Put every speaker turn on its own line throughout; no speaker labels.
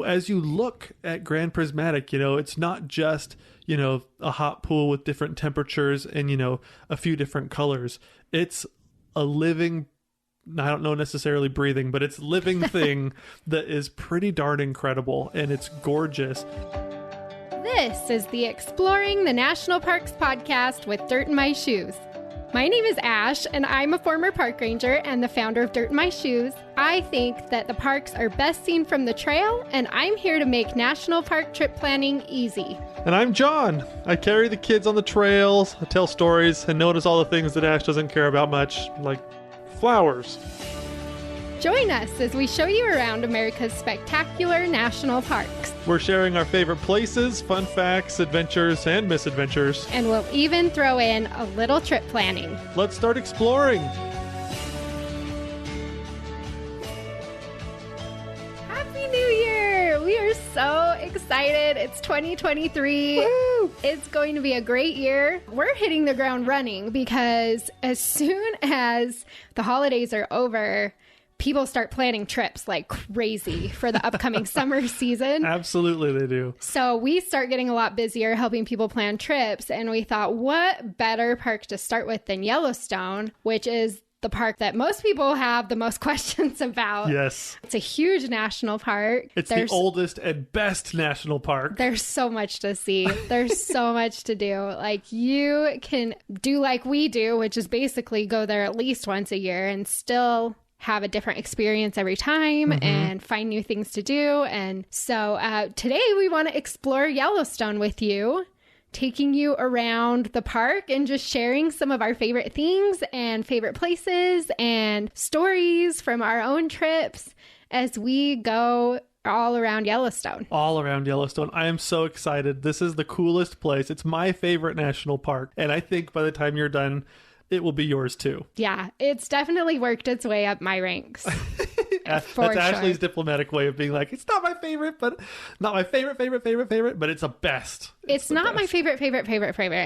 as you look at Grand Prismatic, it's not just, a hot pool with different temperatures and, a few different colors. It's a living, I don't know necessarily breathing, but it's living thing that is pretty darn incredible, and it's gorgeous.
This is the Exploring the National Parks podcast with Dirt in My Shoes. My name is Ash, and I'm a former park ranger and the founder of Dirt in My Shoes. I think that the parks are best seen from the trail, and I'm here to make national park trip planning easy.
And I'm John. I carry the kids on the trails, I tell stories, and notice all the things that Ash doesn't care about much, like flowers.
Join us as we show you around America's spectacular national parks.
We're sharing our favorite places, fun facts, adventures, and misadventures.
And we'll even throw in a little trip planning.
Let's start exploring.
Happy New Year! We are so excited. It's 2023.
Woo!
It's going to be a great year. We're hitting the ground running because as soon as the holidays are over, people start planning trips like crazy for the upcoming summer season.
Absolutely, they do.
So we start getting a lot busier helping people plan trips. And we thought, what better park to start with than Yellowstone, which is the park that most people have the most questions about.
Yes.
It's a huge national park.
It's the oldest and best national park.
There's so much to see. There's so much to do. Like, you can do like we do, which is basically go there at least once a year and still have a different experience every time and find new things to do. And so today we want to explore Yellowstone with you, taking you around the park and just sharing some of our favorite things and favorite places and stories from our own trips as we go all around Yellowstone.
All around Yellowstone. I am so excited. This is the coolest place. It's my favorite national park. And I think by the time you're done, it will be yours too.
Yeah, it's definitely worked its way up my ranks.
That's Ashley's diplomatic way of being like, it's not my favorite, but not my favorite, but it's the best.
It's not my favorite.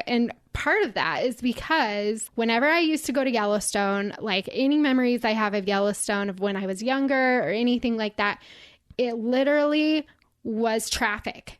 And part of that is because whenever I used to go to Yellowstone, like any memories I have of Yellowstone of when I was younger or anything like that, it literally was traffic.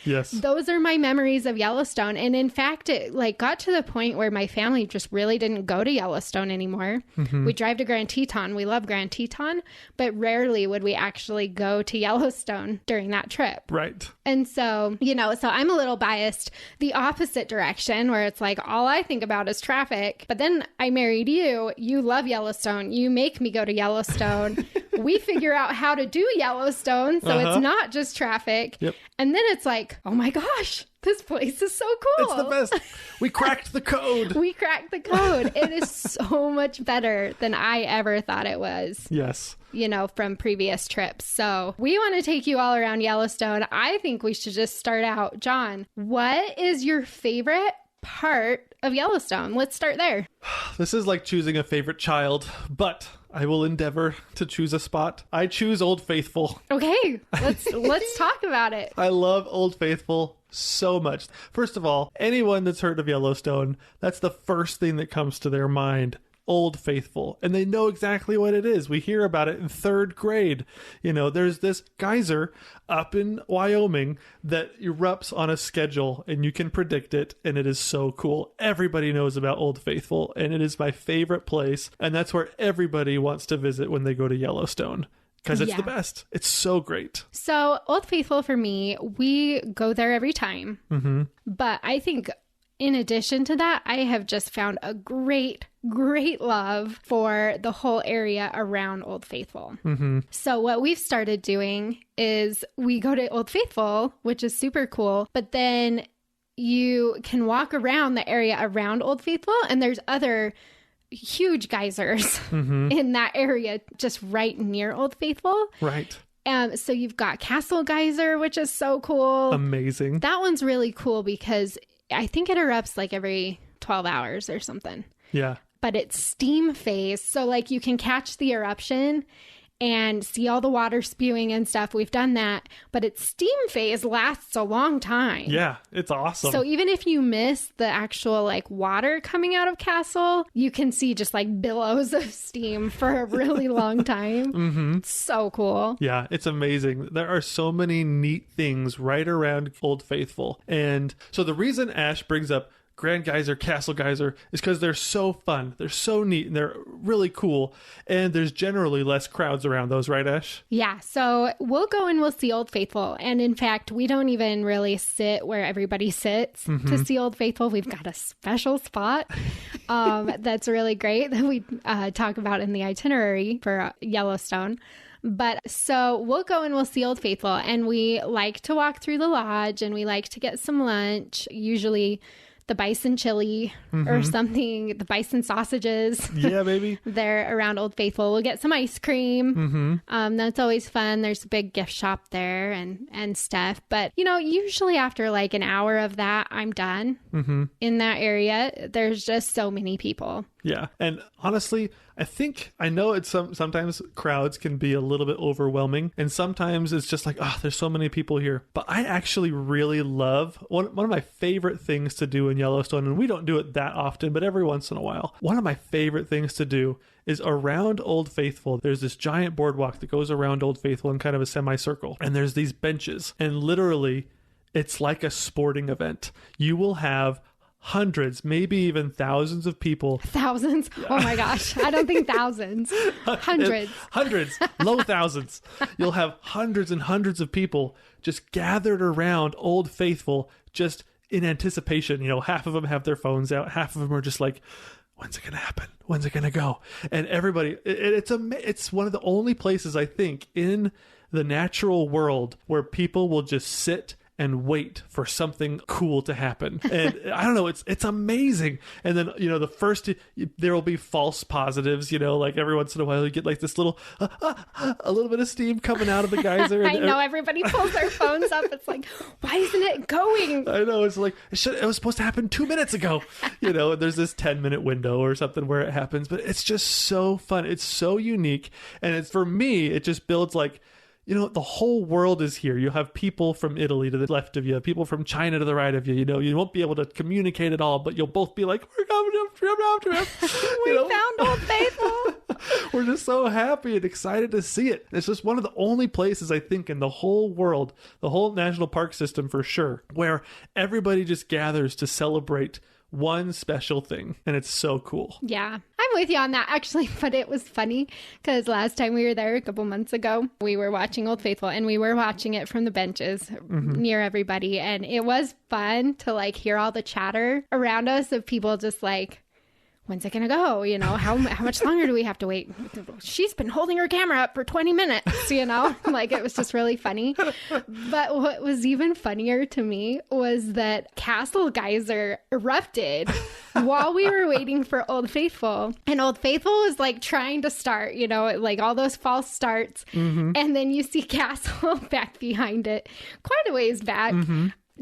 Yes.
Those are my memories of Yellowstone. And in fact, it got to the point where my family just really didn't go to Yellowstone anymore. We drive to Grand Teton. We love Grand Teton, but rarely would we actually go to Yellowstone during that trip.
Right.
And so, so I'm a little biased the opposite direction where it's like, all I think about is traffic. But then I married you. You love Yellowstone. You make me go to Yellowstone. We figure out how to do Yellowstone. So it's not just traffic.
Yep.
And then it's like, oh my gosh, this place is so cool.
It's the best. We cracked the code.
We cracked the code. It is so much better than I ever thought it was.
Yes.
From previous trips. So we want to take you all around Yellowstone. I think we should just start out. John, what is your favorite part of Yellowstone? Let's start there.
This is like choosing a favorite child, but I will endeavor to choose a spot. I choose Old Faithful.
Okay, let's talk about it.
I love Old Faithful so much. First of all, anyone that's heard of Yellowstone, that's the first thing that comes to their mind. Old Faithful. And they know exactly what it is. We hear about it in third grade. There's this geyser up in Wyoming that erupts on a schedule and you can predict it. And it is so cool. Everybody knows about Old Faithful and it is my favorite place. And that's where everybody wants to visit when they go to Yellowstone. Because it's the best. It's so great.
So Old Faithful for me, we go there every time. But I think in addition to that, I have just found a great love for the whole area around Old Faithful. So what we've started doing is we go to Old Faithful, which is super cool, but then you can walk around the area around Old Faithful and there's other huge geysers in that area just right near Old Faithful.
Right.
So you've got Castle Geyser, which is so cool.
Amazing.
That one's really cool because I think it erupts like every 12 hours or something.
Yeah.
But it's steam phase. So you can catch the eruption and see all the water spewing and stuff. We've done that, but its steam phase lasts a long time.
Yeah, it's awesome.
So even if you miss the actual like water coming out of Castle, you can see just like billows of steam for a really long time.
Mm-hmm.
It's so cool.
Yeah, it's amazing. There are so many neat things right around Old Faithful. And so the reason Ash brings up Grand Geyser, Castle Geyser is because they're so fun. They're so neat and they're really cool. And there's generally less crowds around those, right, Ash?
Yeah. So we'll go and we'll see Old Faithful. And in fact, we don't even really sit where everybody sits to see Old Faithful. We've got a special spot that's really great that we talk about in the itinerary for Yellowstone. But so we'll go and we'll see Old Faithful. And we like to walk through the lodge and we like to get some lunch, usually the bison chili or something, the bison sausages.
Yeah, baby.
They're around Old Faithful. We'll get some ice cream. That's always fun. There's a big gift shop there and stuff. But, you know, usually after like an hour of that, I'm done in that area. There's just so many people.
Yeah. And honestly, I know it's sometimes crowds can be a little bit overwhelming, and sometimes it's just like, oh, there's so many people here. But I actually really love one of my favorite things to do in Yellowstone, and we don't do it that often, but every once in a while. One of my favorite things to do is around Old Faithful. There's this giant boardwalk that goes around Old Faithful in kind of a semicircle, and there's these benches, and literally it's like a sporting event. You will have hundreds, maybe even thousands of people.
Thousands? Oh my gosh. I don't think thousands. Hundreds.
Hundreds. Low thousands. You'll have hundreds and hundreds of people just gathered around Old Faithful just in anticipation. You know, half of them have their phones out. Half of them are just like, when's it going to happen? When's it going to go? And everybody, it's one of the only places I think in the natural world where people will just sit and wait for something cool to happen. And I don't know, it's amazing. And then, you know, there will be false positives, you know, like every once in a while you get like this little, a little bit of steam coming out of the geyser.
I know, everybody pulls their phones up. It's like, why isn't it going?
I know, it's like, it was supposed to happen 2 minutes ago. You know, there's this 10-minute window or something where it happens, but it's just so fun. It's so unique. And it's, for me, it just builds like, you know, the whole world is here. You'll have people from Italy to the left of you, people from China to the right of you. You know, you won't be able to communicate at all, but you'll both be like, we're coming after him.
We found Old Faithful.
We're just so happy and excited to see it. It's just one of the only places, I think, in the whole world, the whole national park system for sure, where everybody just gathers to celebrate one special thing, and it's so cool.
Yeah, I'm with you on that actually, but it was funny because last time we were there a couple months ago, we were watching Old Faithful, and we were watching it from the benches near everybody, and it was fun to like hear all the chatter around us of people just like, when's it gonna go? You know, how much longer do we have to wait? She's been holding her camera up for 20 minutes, you know? Like, it was just really funny. But what was even funnier to me was that Castle Geyser erupted while we were waiting for Old Faithful. And Old Faithful was like trying to start, you know, like all those false starts. And then you see Castle back behind it, quite a ways back.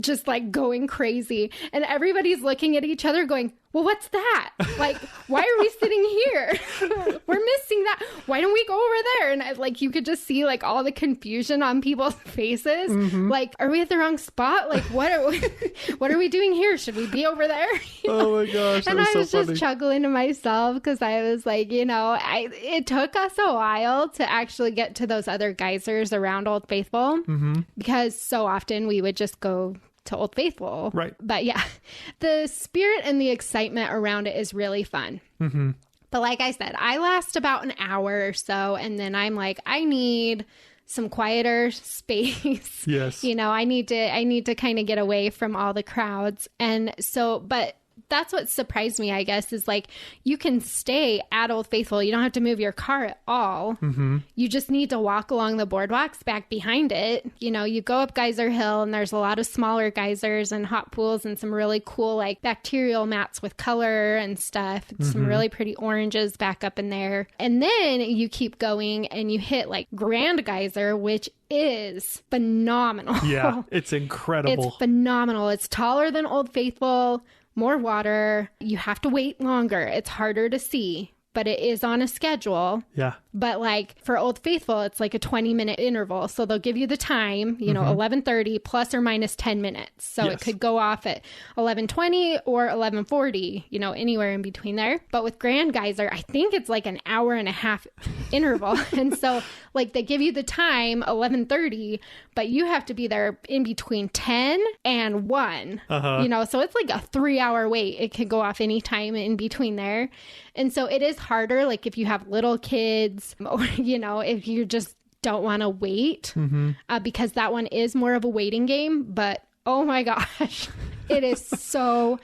Just like going crazy, and everybody's looking at each other going, well, what's that? Like, why are we sitting here? We're missing that. Why don't we go over there? And like, you could just see like all the confusion on people's faces. Like, are we at the wrong spot? Like, what are we doing here? Should we be over there? You know?
Oh my gosh, that
and
was
I was
so funny.
just chuckling to myself because I was like, you know, it took us a while to actually get to those other geysers around Old Faithful because so often we would just go to Old Faithful.
Right.
But yeah, the spirit and the excitement around it is really fun. But like I said, I last about an hour or so, and then I'm like, I need some quieter space.
Yes.
You know, I need to kind of get away from all the crowds. And so, but that's what surprised me, I guess, is like you can stay at Old Faithful. You don't have to move your car at all. You just need to walk along the boardwalks back behind it. You know, you go up Geyser Hill and there's a lot of smaller geysers and hot pools and some really cool like bacterial mats with color and stuff. Some really pretty oranges back up in there. And then you keep going and you hit like Grand Geyser, which is phenomenal.
Yeah, it's incredible.
It's phenomenal. It's taller than Old Faithful. More water. You have to wait longer. It's harder to see, but it is on a schedule.
Yeah.
But like for Old Faithful, it's like a 20-minute interval. So they'll give you the time, 11:30 plus or minus 10 minutes. So it could go off at 11:20 or 11:40, anywhere in between there. But with Grand Geyser, I think it's like an hour and a half interval. And so like they give you the time 11:30, but you have to be there in between 10 and 1. So it's like a 3-hour wait. It could go off any time in between there. And so it is harder, like if you have little kids or, if you just don't want to wait, because that one is more of a waiting game. But oh my gosh, it is so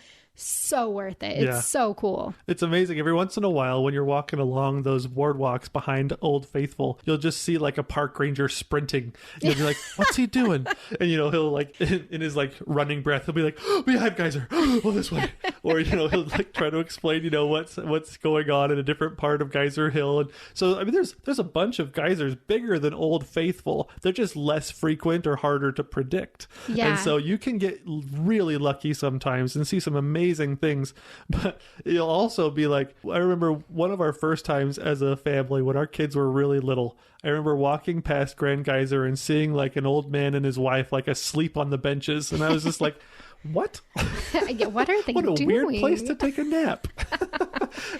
worth it. It's so cool.
It's amazing. Every once in a while, when you're walking along those boardwalks behind Old Faithful, you'll just see like a park ranger sprinting. You'll be like, what's he doing? And, he'll like, in his like running breath, he'll be like, oh, behind Geyser, oh, this way. Or, he'll like try to explain, what's going on in a different part of Geyser Hill. And so, I mean, there's a bunch of geysers bigger than Old Faithful. They're just less frequent or harder to predict.
Yeah.
And so you can get really lucky sometimes and see some amazing things, but you'll also be like, I remember one of our first times as a family when our kids were really little. I remember walking past Grand Geyser and seeing like an old man and his wife like asleep on the benches, and I was just like, what?
What are they doing?
What a weird place to take a nap.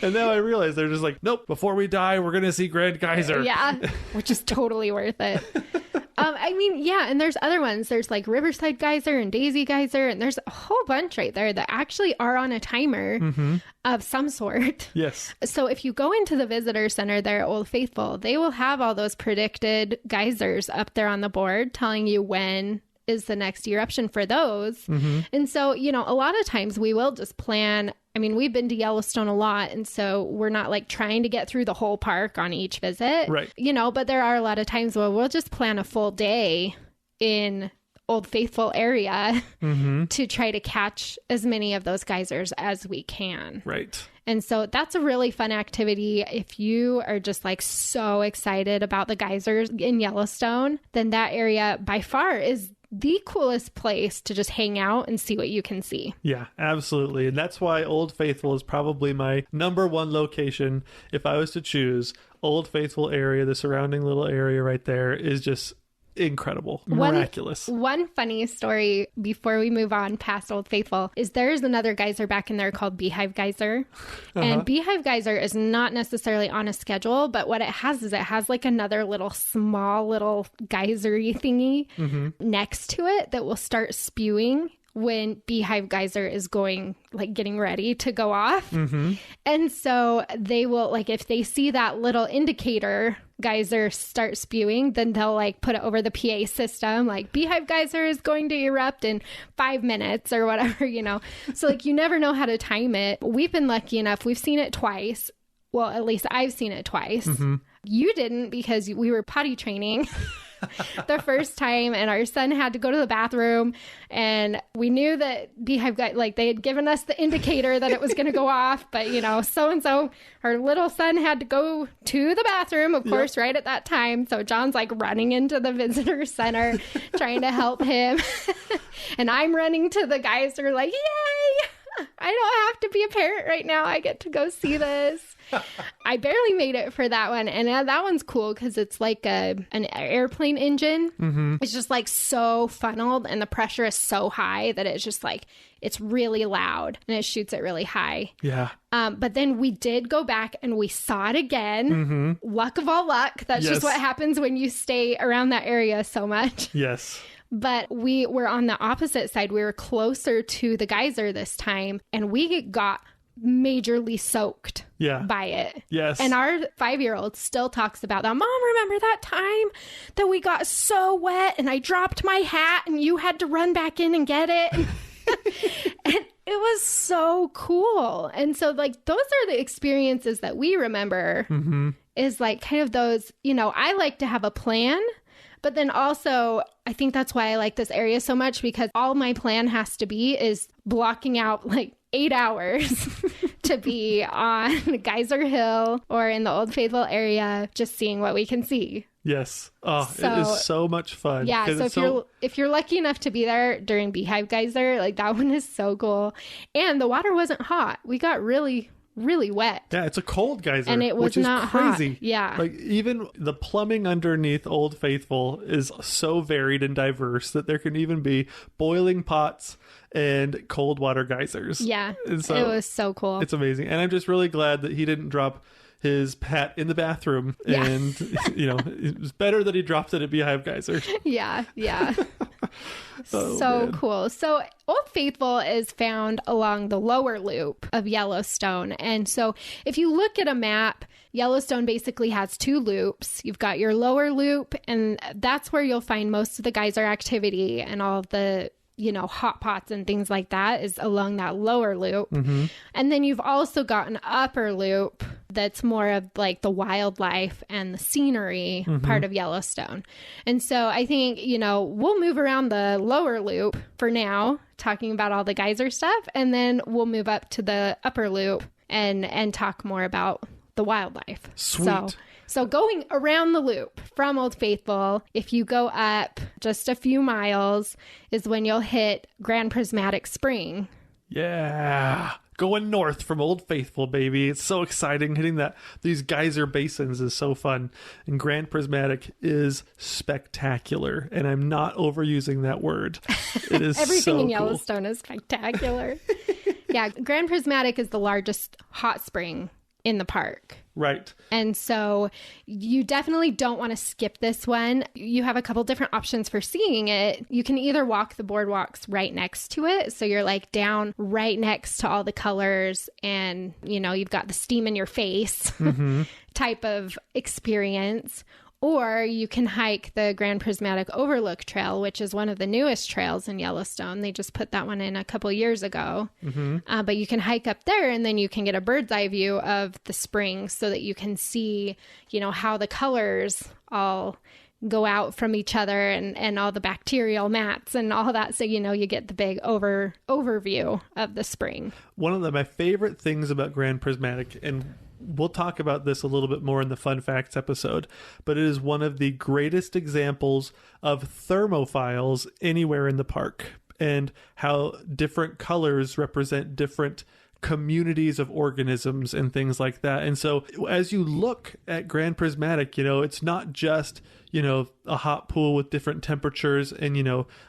And now I realize they're just like, nope, before we die, we're going to see Grand Geyser.
Yeah, which is totally worth it. And there's other ones. There's like Riverside Geyser and Daisy Geyser, and there's a whole bunch right there that actually are on a timer of some sort.
Yes.
So if you go into the visitor center there at Old Faithful, they will have all those predicted geysers up there on the board telling you when is the next eruption for those. And so, a lot of times we will just plan. I mean, we've been to Yellowstone a lot, and so we're not like trying to get through the whole park on each visit.
Right.
But there are a lot of times where we'll just plan a full day in Old Faithful area to try to catch as many of those geysers as we can.
Right.
And so that's a really fun activity. If you are just like so excited about the geysers in Yellowstone, then that area by far is the coolest place to just hang out and see what you can see.
Yeah, absolutely. And that's why Old Faithful is probably my number one location. If I was to choose, Old Faithful area, the surrounding little area right there is just incredible, miraculous.
One funny story before we move on past Old Faithful is there's another geyser back in there called Beehive Geyser. And Beehive Geyser is not necessarily on a schedule, but what it has is it has like another small little geyser-y thingy next to it that will start spewing when Beehive Geyser is getting ready to go off. And so they will, if they see that little indicator geyser start spewing, then they'll put it over the PA system, Beehive Geyser is going to erupt in 5 minutes or whatever, So you never know how to time it. We've been lucky enough. We've seen it twice. Well, at least I've seen it twice. You didn't, because we were potty training the first time, and our son had to go to the bathroom, and we knew that Beehive they had given us the indicator that it was going to go off, but so-and-so, our little son had to go to the bathroom, of course, right at that time. So John's running into the visitor center trying to help him. And I'm running to the geyser yay! I don't have to be a parent right now. I get to go see this. I barely made it for that one. And that one's cool because it's like an airplane engine. It's just so funneled, and the pressure is so high that it's just it's really loud, and it shoots it really high.
Yeah.
But then we did go back and we saw it again. Luck of all luck. That's just what happens when you stay around that area so much.
Yes.
But we were on the opposite side. We were closer to the geyser this time, and we got majorly soaked by it.
Yes.
And our 5-year-old still talks about that. Mom, remember that time that we got so wet and I dropped my hat and you had to run back in and get it? And it was so cool. And so those are the experiences that we remember, is kind of those, I like to have a plan. But then also, I think that's why I like this area so much, because all my plan has to be is blocking out 8 hours to be on Geyser Hill or in the Old Faithful area, just seeing what we can see.
Yes. Oh, it is so much fun.
Yeah. So if you're lucky enough to be there during Beehive Geyser, that one is so cool. And the water wasn't hot. We got really, really wet.
Yeah, it's a cold geyser,
And it was
which is
not
crazy.
hot. Yeah.
Like, even the plumbing underneath Old Faithful is so varied and diverse that there can even be boiling pots and cold water geysers.
Yeah.
And so
it was so cool.
it's amazing. And I'm just really glad that he didn't drop his hat in the bathroom.
Yeah.
And, it was better that he dropped it at Beehive Geyser.
Yeah. Yeah.
Oh,
So
man.
cool. So Old Faithful is found along the lower loop of Yellowstone. And so if you look at a map, Yellowstone basically has two loops. You've got your lower loop, and that's where you'll find most of the geyser activity and all of the hot pots and things like that is along that lower loop. And then you've also got an upper loop that's more of like the wildlife and the scenery part of Yellowstone. And so I think, we'll move around the lower loop for now, talking about all the geyser stuff, and then we'll move up to the upper loop and talk more about the wildlife.
Sweet.
So going around the loop from Old Faithful, if you go up just a few miles, is when you'll hit Grand Prismatic Spring.
Yeah. Going north from Old Faithful, baby. It's so exciting. Hitting these geyser basins is so fun. And Grand Prismatic is spectacular. And I'm not overusing that word. It is
Everything
so
in
cool.
Yellowstone is spectacular. Yeah, Grand Prismatic is the largest hot spring in the park.
Right.
And so you definitely don't want to skip this one. You have a couple different options for seeing it. You can either walk the boardwalks right next to it. So you're like down right next to all the colors and, you've got the steam in your face type of experience. Or you can hike the Grand Prismatic Overlook Trail, which is one of the newest trails in Yellowstone. They just put that one in a couple years ago. But you can hike up there, and then you can get a bird's eye view of the spring so that you can see, how the colors all go out from each other and all the bacterial mats and all that. So, you get the big overview of the spring.
One of my favorite things about Grand Prismatic, and we'll talk about this a little bit more in the fun facts episode, but it is one of the greatest examples of thermophiles anywhere in the park, and how different colors represent different communities of organisms and things like that. And so as you look at Grand Prismatic, it's not just, a hot pool with different temperatures and,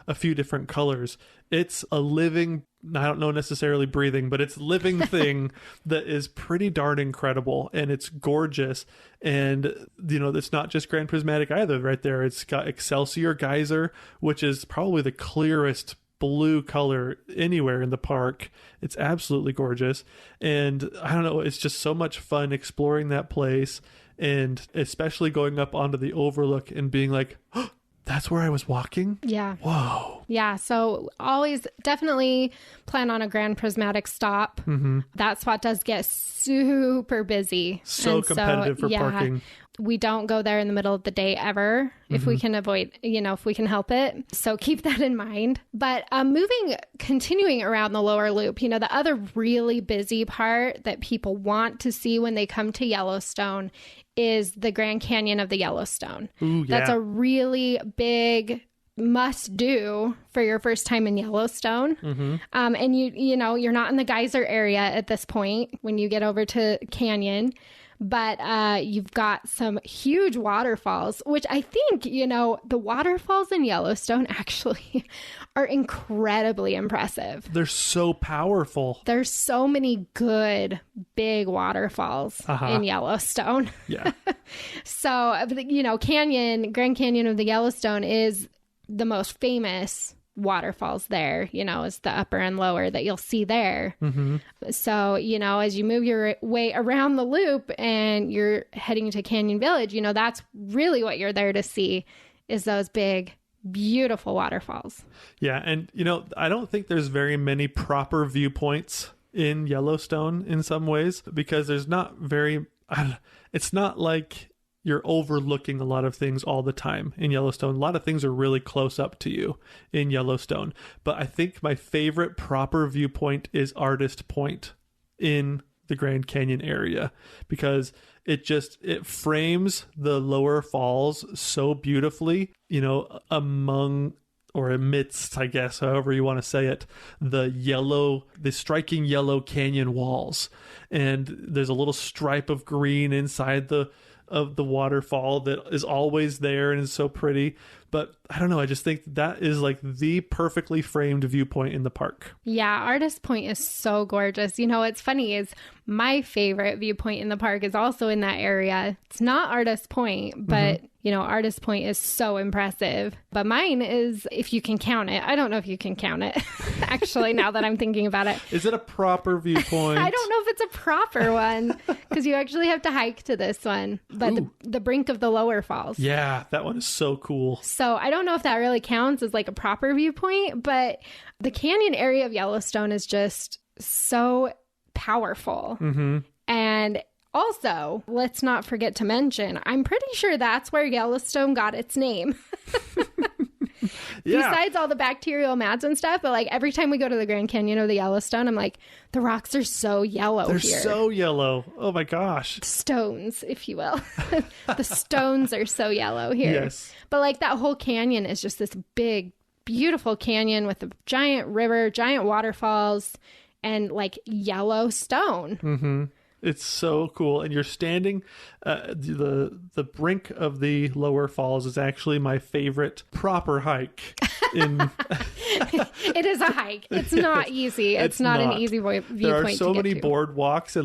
a few different colors. It's a living, I don't know necessarily breathing, but it's living thing that is pretty darn incredible, and it's gorgeous. And, it's not just Grand Prismatic either right there. It's got Excelsior Geyser, which is probably the clearest blue color anywhere in the park. It's absolutely gorgeous. And I don't know, it's just so much fun exploring that place, and especially going up onto the overlook and being like, oh, that's where I was walking?
Yeah.
Whoa.
Yeah. So always definitely plan on a Grand Prismatic stop. That spot does get super busy.
So competitive for parking.
We don't go there in the middle of the day ever if we can avoid, if we can help it. So keep that in mind. But continuing around the lower loop, the other really busy part that people want to see when they come to Yellowstone is the Grand Canyon of the Yellowstone.
Ooh, yeah.
That's a really big must do for your first time in Yellowstone. And you're not in the geyser area at this point when you get over to Canyon. But you've got some huge waterfalls, which I think, the waterfalls in Yellowstone actually are incredibly impressive.
They're so powerful.
There's so many good big waterfalls in Yellowstone.
Yeah.
So, Grand Canyon of the Yellowstone is the most famous waterfalls there, is the upper and lower that you'll see there. So, as you move your way around the loop and you're heading to Canyon Village, that's really what you're there to see, is those big, beautiful waterfalls.
Yeah. And, I don't think there's very many proper viewpoints in Yellowstone in some ways, because there's not it's not like you're overlooking a lot of things all the time in Yellowstone. A lot of things are really close up to you in Yellowstone. But I think my favorite proper viewpoint is Artist Point in the Grand Canyon area, because it frames the lower falls so beautifully, among or amidst, I guess, however you want to say it, the striking yellow canyon walls. And there's a little stripe of green inside of the waterfall that is always there and is so pretty. But I don't know, I just think that is like the perfectly framed viewpoint in the park.
Yeah, Artist Point is so gorgeous. You know, what's funny is my favorite viewpoint in the park is also in that area. It's not Artist Point, but you know, Artist Point is so impressive. But mine is, if you can count it. I don't know if you can count it, actually, now that I'm thinking about it.
Is it a proper viewpoint?
I don't know if it's a proper one, because you actually have to hike to this one. But the brink of the lower falls.
Yeah, that one is so cool.
So I don't know if that really counts as like a proper viewpoint, but the canyon area of Yellowstone is just so powerful. And also, let's not forget to mention, I'm pretty sure that's where Yellowstone got its name.
Yeah.
Besides all the bacterial mats and stuff, but like every time we go to the Grand Canyon of the Yellowstone, I'm like, the rocks are so yellow
They're
here.
so yellow. Oh my gosh.
Stones, if you will. The stones are so yellow here.
Yes.
But like that whole canyon is just this big, beautiful canyon with a giant river, giant waterfalls, and like yellow stone.
It's so cool. And you're standing, the brink of the lower falls is actually my favorite proper hike.
It is a hike. It's not easy. It's not an easy viewpoint.
There are so many
to.
boardwalks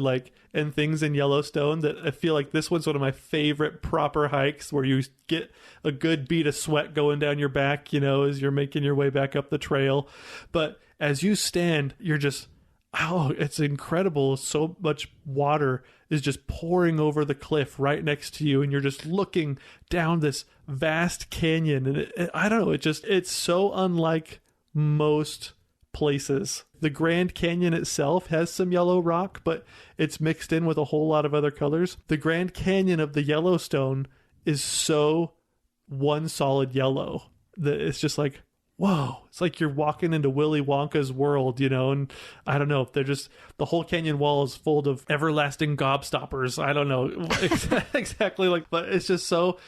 and things in Yellowstone that I feel like this one's one of my favorite proper hikes, where you get a good bead of sweat going down your back, you know, as you're making your way back up the trail. But as you stand, you're just, oh, it's incredible. So much water is just pouring over the cliff right next to you, and you're just looking down this vast canyon. And I don't know, it's so unlike most places. The Grand Canyon itself has some yellow rock, but it's mixed in with a whole lot of other colors. The Grand Canyon of the Yellowstone is so one solid yellow that it's just like, whoa, it's like you're walking into Willy Wonka's world, you know. And I don't know, they're just, the whole canyon wall is full of everlasting gobstoppers. I don't know exactly, like, but it's just so,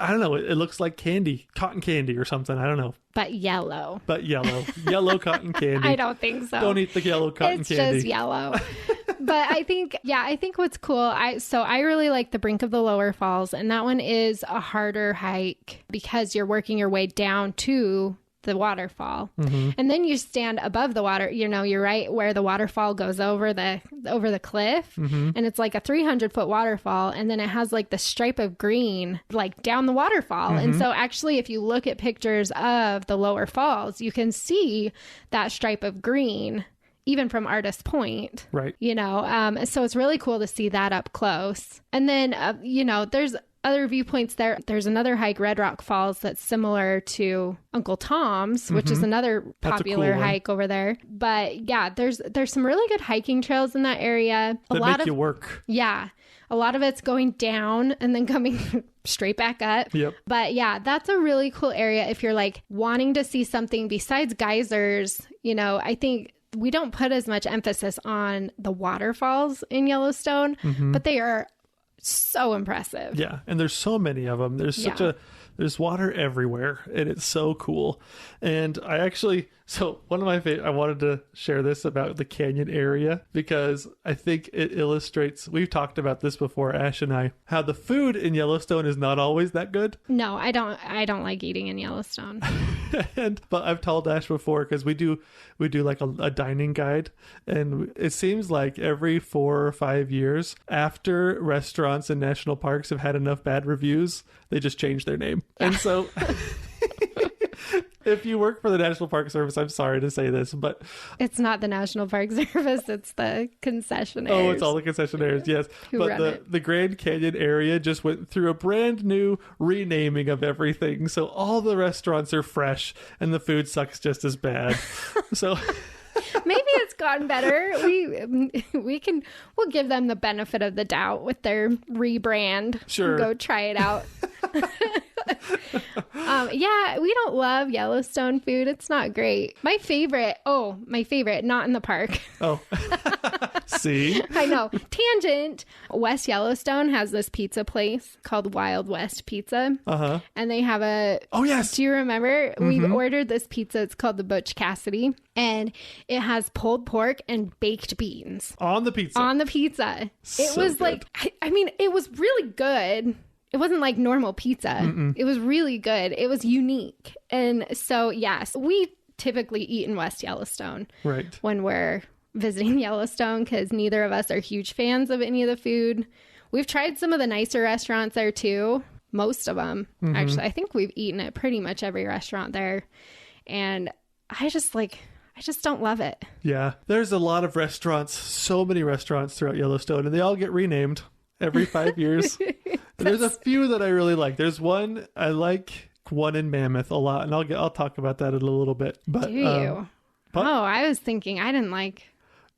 I don't know, it looks like candy, cotton candy or something. I don't know.
But yellow
Cotton candy.
I don't think so.
Don't eat the yellow cotton candy.
It's just yellow. But I think what's cool, I really like the brink of the lower falls, and that one is a harder hike because you're working your way down to the waterfall. And then you stand above the water, you know, you're right where the waterfall goes over the cliff, and it's like a 300-foot waterfall, and then it has like the stripe of green like down the waterfall. And so actually, if you look at pictures of the lower falls, you can see that stripe of green even from Artist Point,
right?
You know, so it's really cool to see that up close. And then you know, there's other viewpoints there. There's another hike, Red Rock Falls, that's similar to Uncle Tom's, which is another popular hike over there. But yeah, there's some really good hiking trails in that area.
That make you work.
Yeah. A lot of it's going down and then coming straight back up.
Yep.
But yeah, that's a really cool area if you're like wanting to see something besides geysers. You know, I think we don't put as much emphasis on the waterfalls in Yellowstone, but they are so impressive.
Yeah, and there's so many of them. There's there's water everywhere, and it's so cool. And one of my favorite, I wanted to share this about the canyon area because I think it illustrates, we've talked about this before, Ash and I, how the food in Yellowstone is not always that good.
No, I don't like eating in Yellowstone.
But I've told Ash before, because we do like a dining guide, and it seems like every 4 or 5 years, after restaurants and national parks have had enough bad reviews, they just change their name. Yeah. And so if you work for the National Park Service, I'm sorry to say this, but
it's not the National Park Service, it's the concessionaires.
Oh, it's all the concessionaires, yes. But the Grand Canyon area just went through a brand new renaming of everything. So all the restaurants are fresh and the food sucks just as bad. So
maybe it's gotten better. We'll give them the benefit of the doubt with their rebrand.
Sure.
Go try it out. Yeah, we don't love Yellowstone food. It's not great. My favorite, not in the park.
Oh. See?
I know. Tangent. West Yellowstone has this pizza place called Wild West Pizza.
Uh-huh.
And they have a...
Oh, yes.
Do you remember? We've ordered this pizza. It's called the Butch Cassidy. And it has pulled pork and baked beans.
On the pizza.
On the pizza. It
So
was
good.
like... I mean, it was really good. It wasn't like normal pizza. It was really good. It was unique. And so, yes, we typically eat in West Yellowstone.
Right.
When we're visiting Yellowstone, because neither of us are huge fans of any of the food. We've tried some of the nicer restaurants there too. Most of them. Actually, I think we've eaten at pretty much every restaurant there. And I just don't love it.
Yeah. There's a lot of restaurants, so many restaurants throughout Yellowstone, and they all get renamed every 5 years. There's a few that I really like. There's one I like, one in Mammoth a lot, and I'll talk about that in a little bit. But
Do you? I was thinking I didn't like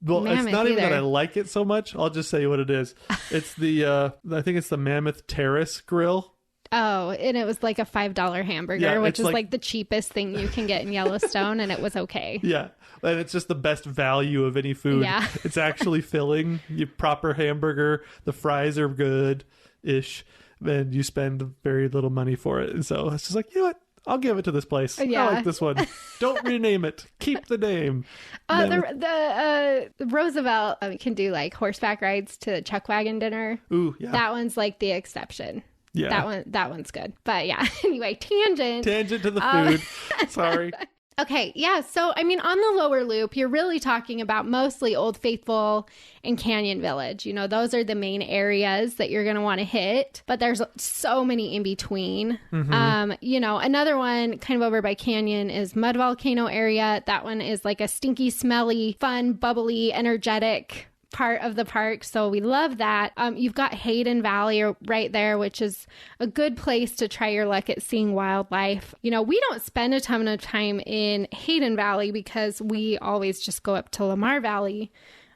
Mammoth
it's not even
either.
that I like it so much. I'll just say what it is. It's the I think it's the Mammoth Terrace Grill.
Oh, and it was like a $5 hamburger,
Yeah,
which
it's
is
like-
like the cheapest thing you can get in Yellowstone, and it was okay.
Yeah. And it's just the best value of any food.
Yeah.
It's actually filling. You proper hamburger. The fries are good-ish. And you spend very little money for it. And so it's just like, you know what? I'll give it to this place.
Yeah.
I like this one. Don't rename it. Keep the name.
The Roosevelt can do like horseback rides to Chuckwagon dinner.
Ooh, yeah.
That one's like the exception.
Yeah.
That one's good. But yeah, anyway, tangent.
Tangent to the food. Sorry.
Okay, yeah. So, I mean, on the lower loop, you're really talking about mostly Old Faithful and Canyon Village. You know, those are the main areas that you're going to want to hit, but there's so many in between. You know, another one kind of over by Canyon is Mud Volcano area. That one is like a stinky, smelly, fun, bubbly, energetic part of the park, so we love that. You've got Hayden Valley right there, which is a good place to try your luck at seeing wildlife. You know, we don't spend a ton of time in Hayden Valley because we always just go up to Lamar Valley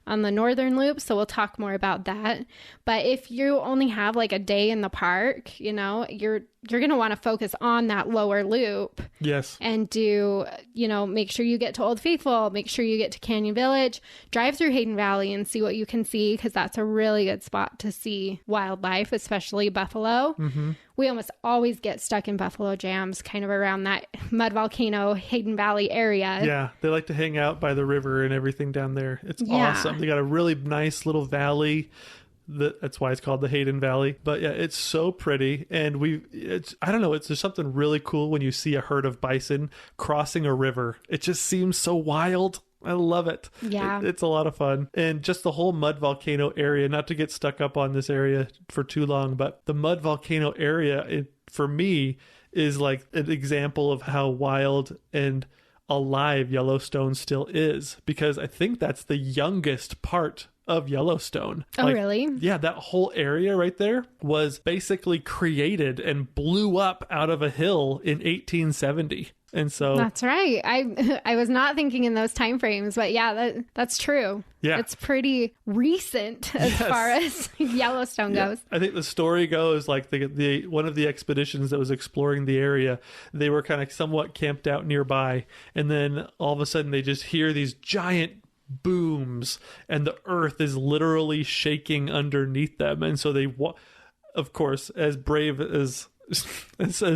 on the northern loop, so we'll talk more about that. But if you only have like a day in the park, you know, you're going to want to focus on that lower loop.
Yes.
And do, you know, make sure you get to Old Faithful, make sure you get to Canyon Village, drive through Hayden Valley and see what you can see, because that's a really good spot to see wildlife, especially buffalo. We almost always get stuck in buffalo jams kind of around that Mud Volcano, Hayden Valley area.
Yeah, they like to hang out by the river and everything down there. It's awesome. They got a really nice little valley. That's why it's called the Hayden Valley. But yeah, it's so pretty. And I don't know, it's just something really cool when you see a herd of bison crossing a river. It just seems so wild. I love it.
Yeah.
It's a lot of fun. And just the whole Mud Volcano area, not to get stuck up on this area for too long, but the Mud Volcano area, for me, is like an example of how wild and alive Yellowstone still is, because I think that's the youngest part of Yellowstone.
Oh, really?
Yeah, that whole area right there was basically created and blew up out of a hill in 1870. And so
That's right. I was not thinking in those time frames, but yeah, that's true.
Yeah.
It's pretty recent as far as Yellowstone goes.
I think the story goes like the one of the expeditions that was exploring the area, they were kind of somewhat camped out nearby, and then all of a sudden they just hear these giant booms and the earth is literally shaking underneath them. And so they of course, as brave as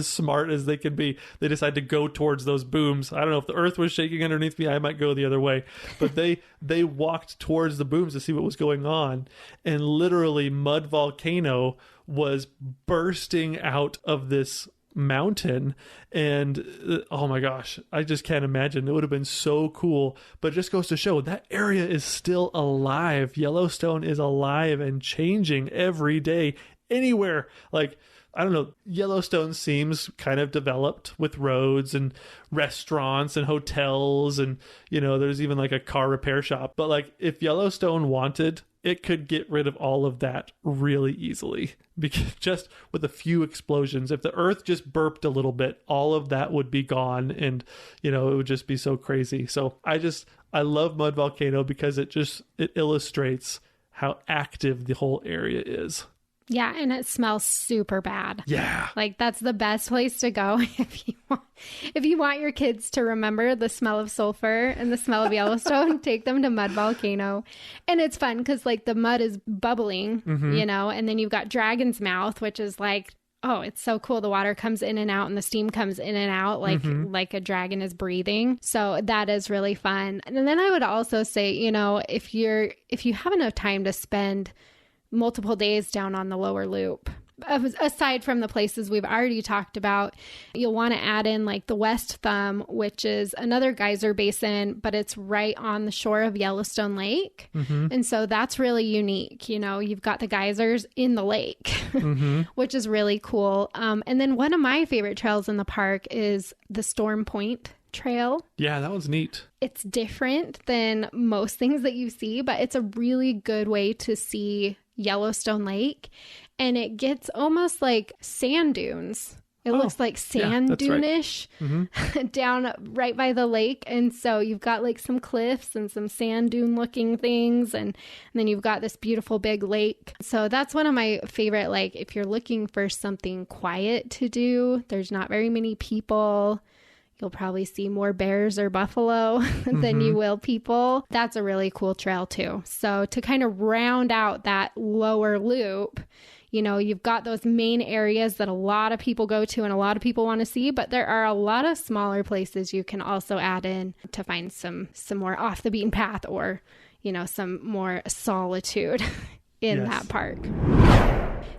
smart as they can be, they decide to go towards those booms. I don't know if the earth was shaking underneath me, I might go the other way, but they walked towards the booms to see what was going on, and literally Mud Volcano was bursting out of this mountain. And oh my gosh, I just can't imagine. It would have been so cool. But it just goes to show that area is still alive. Yellowstone is alive and changing every day. Anywhere, like, I don't know, Yellowstone seems kind of developed with roads and restaurants and hotels, and, you know, there's even like a car repair shop. But like, if Yellowstone wanted, it could get rid of all of that really easily, because just with a few explosions, if the earth just burped a little bit, all of that would be gone, and, you know, it would just be so crazy. So I love Mud Volcano because it illustrates how active the whole area is.
Yeah, and it smells super bad.
Yeah.
Like that's the best place to go if you want your kids to remember the smell of sulfur and the smell of Yellowstone, take them to Mud Volcano. And it's fun because like the mud is bubbling, you know, and then you've got Dragon's Mouth, which is like, oh, it's so cool. The water comes in and out and the steam comes in and out like a dragon is breathing. So that is really fun. And then I would also say, you know, if you have enough time to spend multiple days down on the lower loop, aside from the places we've already talked about, you'll want to add in like the West Thumb, which is another geyser basin, but it's right on the shore of Yellowstone Lake. And so that's really unique. You know, you've got the geysers in the lake, which is really cool. And then one of my favorite trails in the park is the Storm Point Trail.
Yeah, that one's neat.
It's different than most things that you see, but it's a really good way to see Yellowstone Lake, and it gets almost like sand dunes. It looks like sand dune-ish down right by the lake. And so you've got like some cliffs and some sand dune looking things. And then you've got this beautiful big lake. So that's one of my favorite, like if you're looking for something quiet to do, there's not very many people. You'll probably see more bears or buffalo than you will people. That's a really cool trail too. So to kind of round out that lower loop, you know, you've got those main areas that a lot of people go to and a lot of people want to see, but there are a lot of smaller places you can also add in to find some more off the beaten path or, you know, some more solitude in that park.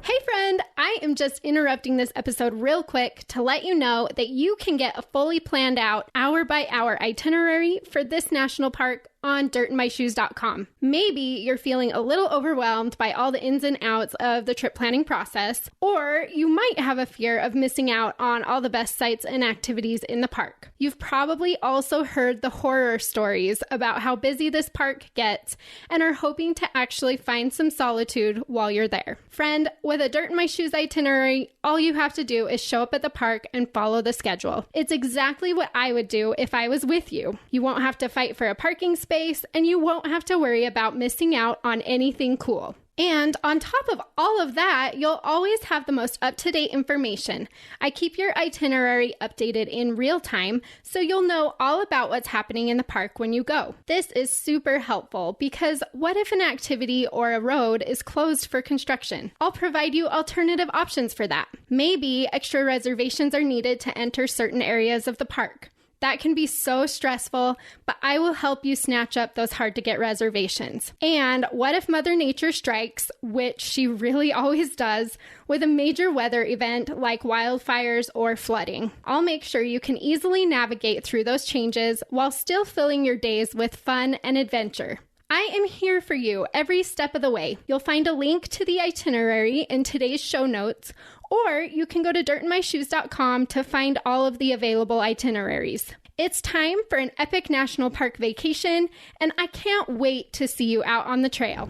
Hey friend, I am just interrupting this episode real quick to let you know that you can get a fully planned out hour by hour itinerary for this national park on dirtandmyshoes.com. Maybe you're feeling a little overwhelmed by all the ins and outs of the trip planning process, or you might have a fear of missing out on all the best sites and activities in the park. You've probably also heard the horror stories about how busy this park gets and are hoping to actually find some solitude while you're there. Friend, with a Dirt in My Shoes itinerary, all you have to do is show up at the park and follow the schedule. It's exactly what I would do if I was with you. You won't have to fight for a parking space, and you won't have to worry about missing out on anything cool. And on top of all of that, you'll always have the most up-to-date information. I keep your itinerary updated in real time, so you'll know all about what's happening in the park when you go. This is super helpful because what if an activity or a road is closed for construction? I'll provide you alternative options for that. Maybe extra reservations are needed to enter certain areas of the park. That can be so stressful, but I will help you snatch up those hard-to-get reservations. And what if Mother Nature strikes, which she really always does, with a major weather event like wildfires or flooding? I'll make sure you can easily navigate through those changes while still filling your days with fun and adventure. I am here for you every step of the way. You'll find a link to the itinerary in today's show notes, or you can go to dirtandmyshoes.com to find all of the available itineraries. It's time for an epic national park vacation, and I can't wait to see you out on the trail.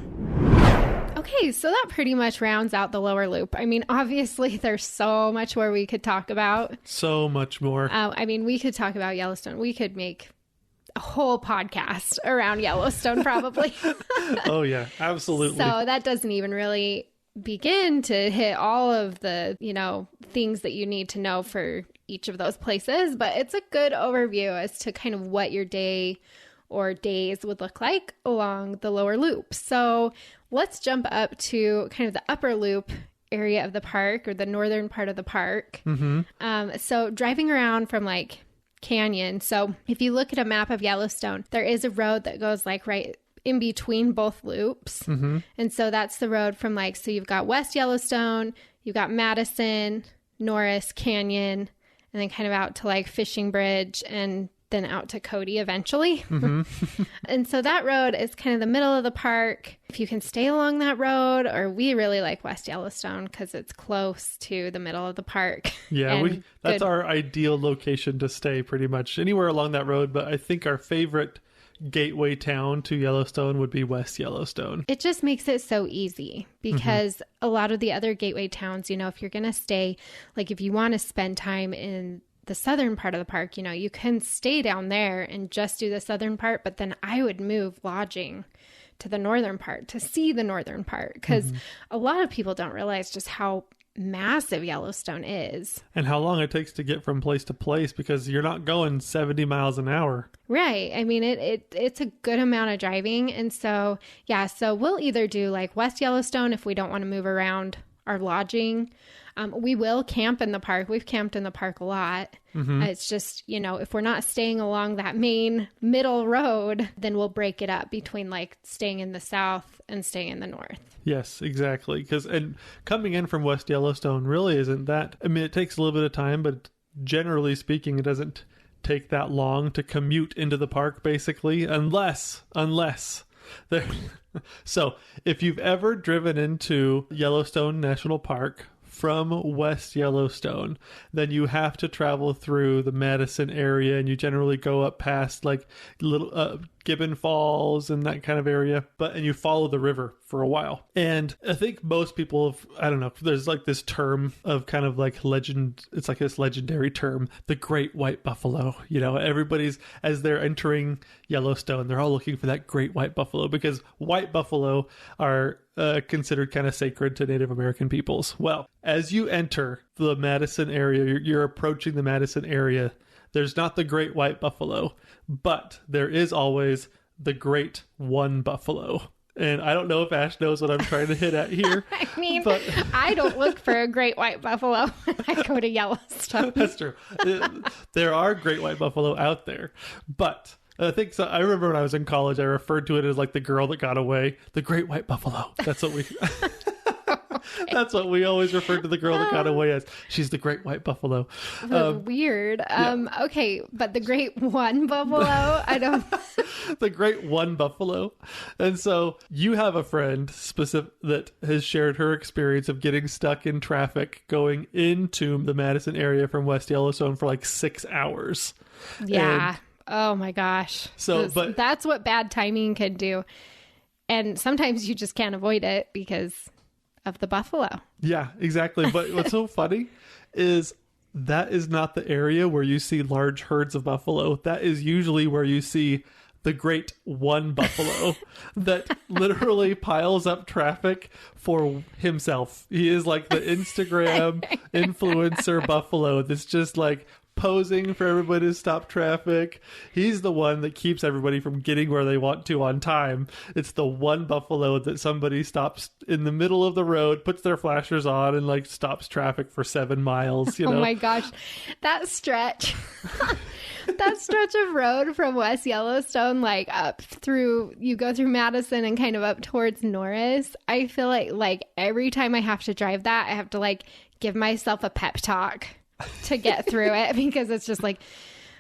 Okay, so that pretty much rounds out the lower loop. I mean, obviously, there's so much more we could talk about.
So much more.
I mean, we could talk about Yellowstone. We could make a whole podcast around Yellowstone, probably.
Oh, yeah, absolutely.
So that doesn't even really begin to hit all of the, you know, things that you need to know for each of those places. But it's a good overview as to kind of what your day or days would look like along the lower loop. So let's jump up to kind of the upper loop area of the park, or the northern part of the park. So driving around from like Canyon. So if you look at a map of Yellowstone, there is a road that goes like right in between both loops. And so that's the road from like, so you've got West Yellowstone, you've got Madison, Norris, Canyon, and then kind of out to like Fishing Bridge, and then out to Cody eventually. And so that road is kind of the middle of the park. If you can stay along that road, or we really like West Yellowstone because it's close to the middle of the park.
Yeah, that's our ideal location to stay, pretty much anywhere along that road. But I think our favorite gateway town to Yellowstone would be West Yellowstone.
It just makes it so easy because a lot of the other gateway towns, you know, if you're going to stay, like if you want to spend time in the southern part of the park, you know, you can stay down there and just do the southern part, but then I would move lodging to the northern part to see the northern part, because a lot of people don't realize just how massive Yellowstone is.
And how long it takes to get from place to place, because you're not going 70 miles an hour.
Right. I mean, it's a good amount of driving. And so, yeah, so we'll either do like West Yellowstone if we don't want to move around our lodging. We will camp in the park. We've camped in the park a lot. It's just, you know, if we're not staying along that main middle road, then we'll break it up between like staying in the south and staying in the north.
Yes, exactly. And coming in from West Yellowstone really isn't that, I mean, it takes a little bit of time, but generally speaking, it doesn't take that long to commute into the park, basically, unless there. So if you've ever driven into Yellowstone National Park from West Yellowstone, then you have to travel through the Madison area, and you generally go up past like little Gibbon Falls and that kind of area, and you follow the river for a while. And I think most people have, I don't know, there's like this term of kind of like legend, it's like this legendary term, the great white buffalo. You know, everybody's, as they're entering Yellowstone, they're all looking for that great white buffalo, because white buffalo are considered kind of sacred to Native American peoples. Well, as you enter the Madison area, you're approaching the Madison area, there's not the great white buffalo, but there is always the great one buffalo. And I don't know if Ash knows what I'm trying to hit at here.
I mean, but I don't look for a great white buffalo when I go to Yellowstone.
That's true. There are great white buffalo out there, but I think so. I remember when I was in college, I referred to it as like the girl that got away, the great white buffalo. That's what we... That's what we always referred to the girl that got away as. She's the great white buffalo.
Weird. Okay, but the great one buffalo, I don't...
The great one buffalo. And so you have a friend that has shared her experience of getting stuck in traffic going into the Madison area from West Yellowstone for like 6 hours.
Yeah. And oh my gosh. But that's what bad timing can do. And sometimes you just can't avoid it because of the buffalo. Yeah,
exactly. But what's so funny is that is not the area where you see large herds of buffalo. That is usually where you see the great one buffalo that literally piles up traffic for himself. He is like the Instagram influencer buffalo that's just like posing for everybody to stop traffic. He's the one that keeps everybody from getting where they want to on time. It's the one buffalo that somebody stops in the middle of the road, puts their flashers on, and like stops traffic for 7 miles. You know?
Oh my gosh, that stretch. That stretch of road from West Yellowstone, like up through, you go through Madison and kind of up towards Norris. I feel like every time I have to drive that, I have to like give myself a pep talk to get through it, because it's just like,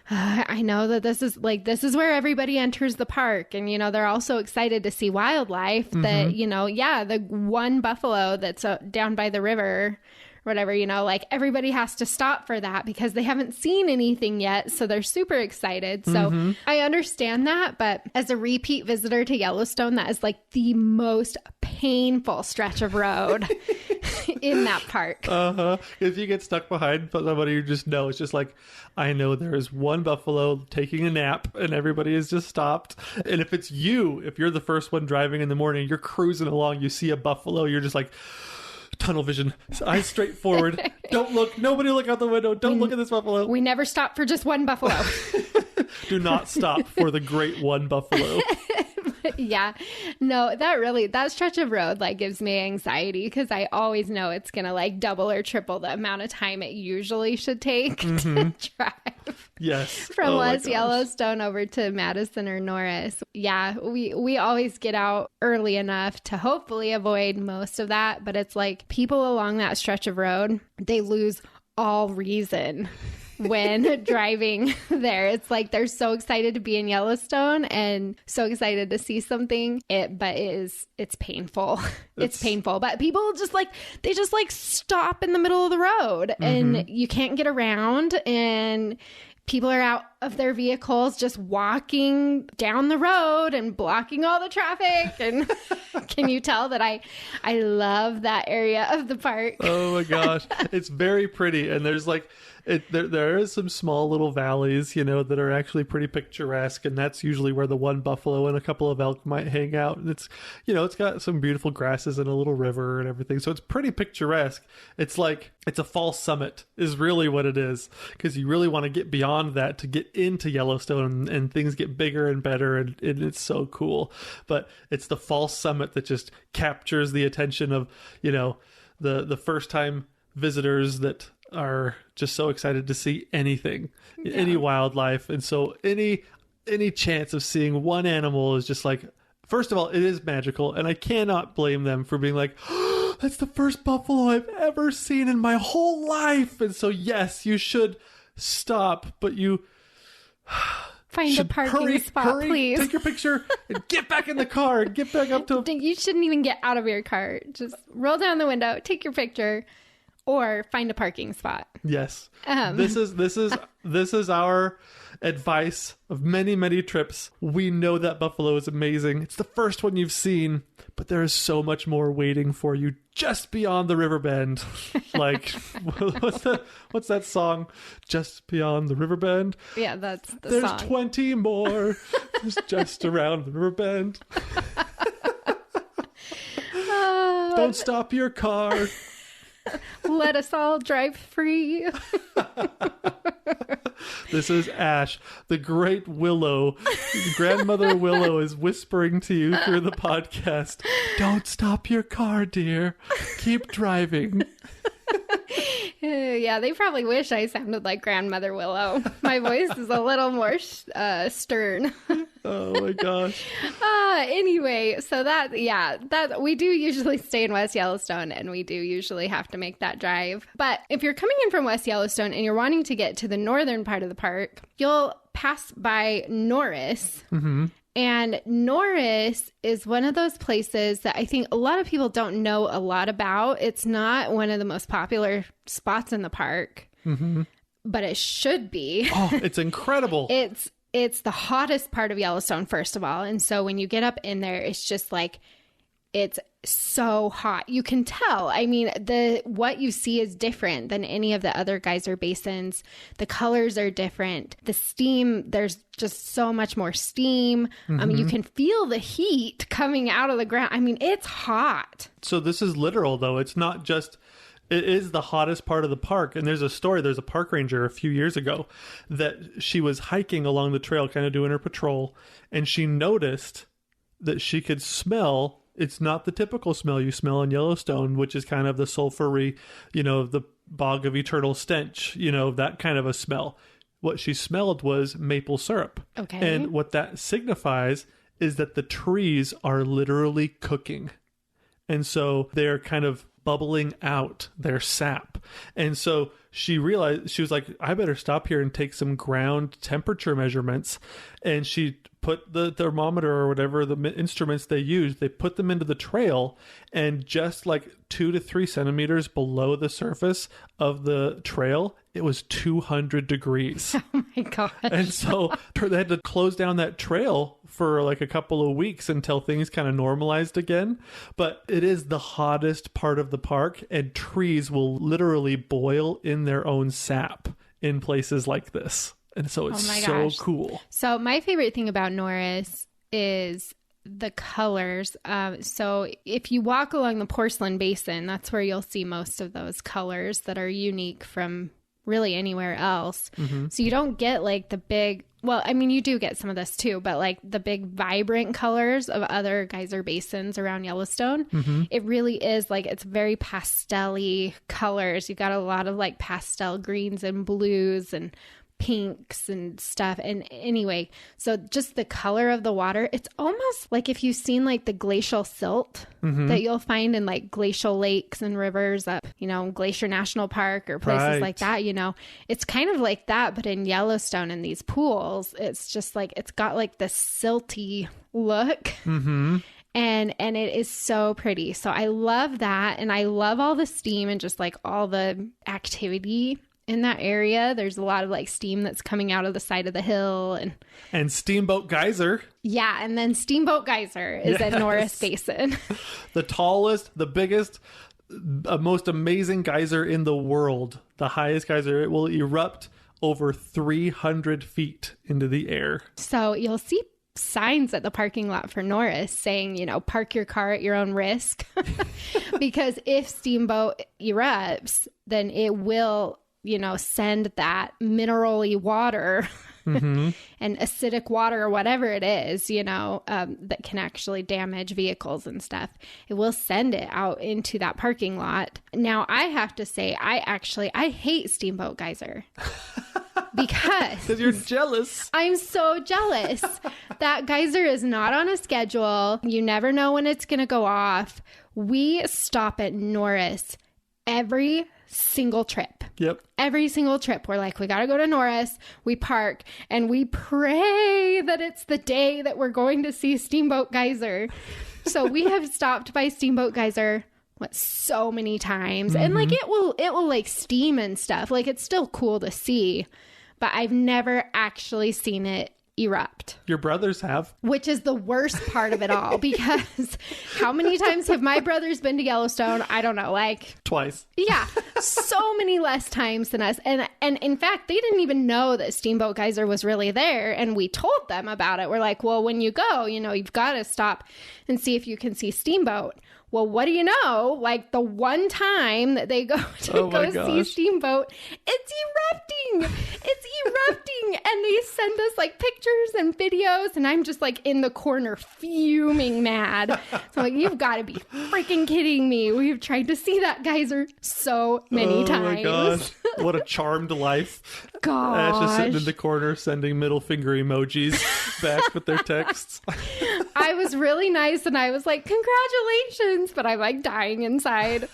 I know that this is where everybody enters the park. And, you know, they're all so excited to see wildlife that, you know, yeah, the one buffalo that's down by the river, whatever, you know, like everybody has to stop for that because they haven't seen anything yet. So they're super excited. So I understand that. But as a repeat visitor to Yellowstone, that is like the most painful stretch of road in that park.
If you get stuck behind somebody, you just know, it's just like, I know there is one buffalo taking a nap and everybody has just stopped. And if it's you, if you're the first one driving in the morning, you're cruising along, you see a buffalo, you're just like, tunnel vision, eyes straight forward. Don't look. Nobody look out the window. Don't look at this buffalo.
We never stop for just one buffalo.
Do not stop for the great one buffalo.
Yeah. No, that stretch of road like gives me anxiety because I always know it's going to like double or triple the amount of time it usually should take to drive.
Yes.
From West Yellowstone over to Madison or Norris. Yeah. We always get out early enough to hopefully avoid most of that. But it's like people along that stretch of road, they lose all reason when driving there. It's like they're so excited to be in Yellowstone and so excited to see something. It's painful. It's painful. But people they just stop in the middle of the road and you can't get around, and people are out of their vehicles just walking down the road and blocking all the traffic. And can you tell that I love that area of the park?
Oh my gosh. It's very pretty. And there's like, there is some small little valleys, that are actually pretty picturesque. And that's usually where the one buffalo and a couple of elk might hang out. And it's, it's got some beautiful grasses and a little river and everything. So it's pretty picturesque. It's like, it's a false summit is really what it is. Because you really want to get beyond that to get into Yellowstone, and things get bigger and better. And it's so cool. But it's the false summit that just captures the attention of, the first time visitors that are just so excited to see anything, any wildlife. And so any chance of seeing one animal is just like, first of all, it is magical. And I cannot blame them for being like, oh, that's the first buffalo I've ever seen in my whole life. And so, yes, you should stop, but you
find a parking spot, please.
Take your picture and get back in the car and get back up to...
You shouldn't even get out of your car. Just roll down the window, take your picture, or find a parking spot.
Yes. This is our advice of many, many trips. We know that buffalo is amazing. It's the first one you've seen, but there is so much more waiting for you just beyond the river bend. Like, what's that song? Just beyond the river bend?
Yeah, that's the
There's
song.
20 more just around the river bend. Don't stop your car.
Let us all drive free.
This is Ash, the great Willow. Grandmother Willow is whispering to you through the podcast. Don't stop your car, dear. Keep driving.
Yeah, they probably wish I sounded like Grandmother Willow. My voice is a little more stern.
Oh my gosh.
Anyway, so that we do usually stay in West Yellowstone, and we do usually have to make that drive. But if you're coming in from West Yellowstone and you're wanting to get to the northern part of the park, you'll pass by Norris. Mm-hmm. And Norris is one of those places that I think a lot of people don't know a lot about. It's not one of the most popular spots in the park, but it should be.
Oh, it's incredible.
It's the hottest part of Yellowstone, first of all. And so when you get up in there, it's just like, it's so hot. You can tell. I mean, what you see is different than any of the other geyser basins. The colors are different. The steam, there's just so much more steam. You can feel the heat coming out of the ground. I mean, it's hot.
So this is literal, though. It's not just... It is the hottest part of the park. And there's a park ranger a few years ago that she was hiking along the trail, kind of doing her patrol. And she noticed that she could smell... It's not the typical smell you smell in Yellowstone, which is kind of the sulfury, the bog of eternal stench, that kind of a smell. What she smelled was maple syrup.
Okay.
And what that signifies is that the trees are literally cooking. And so they're kind of bubbling out their sap. And so she realized, she was like, I better stop here and take some ground temperature measurements. And she put the thermometer or whatever the instruments they used, they put them into the trail, and just like 2 to 3 centimeters below the surface of the trail, it was 200 degrees.
Oh my gosh.
And so they had to close down that trail for like a couple of weeks until things kind of normalized again. But it is the hottest part of the park, and trees will literally boil in their own sap in places like this. And so it's so cool.
So my favorite thing about Norris is the colors. So if you walk along the Porcelain Basin, that's where you'll see most of those colors that are unique from really anywhere else. Mm-hmm. So you don't get like the big, well, I mean, you do get some of this too, but like the big vibrant colors of other geyser basins around Yellowstone. Mm-hmm. It really is like, it's very pastel-y colors. You got a lot of like pastel greens and blues and pinks and stuff. And anyway, so just the color of the water, it's almost like if you've seen like the glacial silt that you'll find in like glacial lakes and rivers up, Glacier National Park or places like that, it's kind of like that, but in Yellowstone in these pools, it's just like, it's got like this silty look. Mm-hmm. And it is so pretty. So I love that. And I love all the steam and just like all the activity in that area. There's a lot of like steam that's coming out of the side of the hill.
And Steamboat Geyser.
Yeah, and then Steamboat Geyser is at Norris Basin.
The tallest, the biggest, most amazing geyser in the world. The highest geyser. It will erupt over 300 feet into the air.
So you'll see signs at the parking lot for Norris saying, park your car at your own risk. Because if Steamboat erupts, then it will, send that mineral-y water and acidic water or whatever it is, that can actually damage vehicles and stuff. It will send it out into that parking lot. Now, I have to say, I hate Steamboat Geyser. Because
you're jealous.
I'm so jealous. That geyser is not on a schedule. You never know when it's going to go off. We stop at Norris every single trip.
Yep.
Every single trip. We're like, we got to go to Norris. We park and we pray that it's the day that we're going to see Steamboat Geyser. So we have stopped by Steamboat Geyser so many times. And like it will like steam and stuff. Like it's still cool to see. But I've never actually seen it erupt.
Your brothers have.
Which is the worst part of it all, because how many times have my brothers been to Yellowstone? I don't know, like...
Twice.
Yeah, so many less times than us. And in fact, they didn't even know that Steamboat Geyser was really there, and we told them about it. We're like, well, when you go, you've got to stop and see if you can see Steamboat. Well, what do you know? Like the one time that they go to see Steamboat, it's erupting. It's erupting. And they send us like pictures and videos. And I'm just like in the corner fuming mad. So like, you've got to be freaking kidding me. We've tried to see that geyser so many times.
Oh my gosh. What a charmed life.
Gosh.
Ash is sitting in the corner sending middle finger emojis back with their texts.
I was really nice and I was like, congratulations, but I'm like dying inside.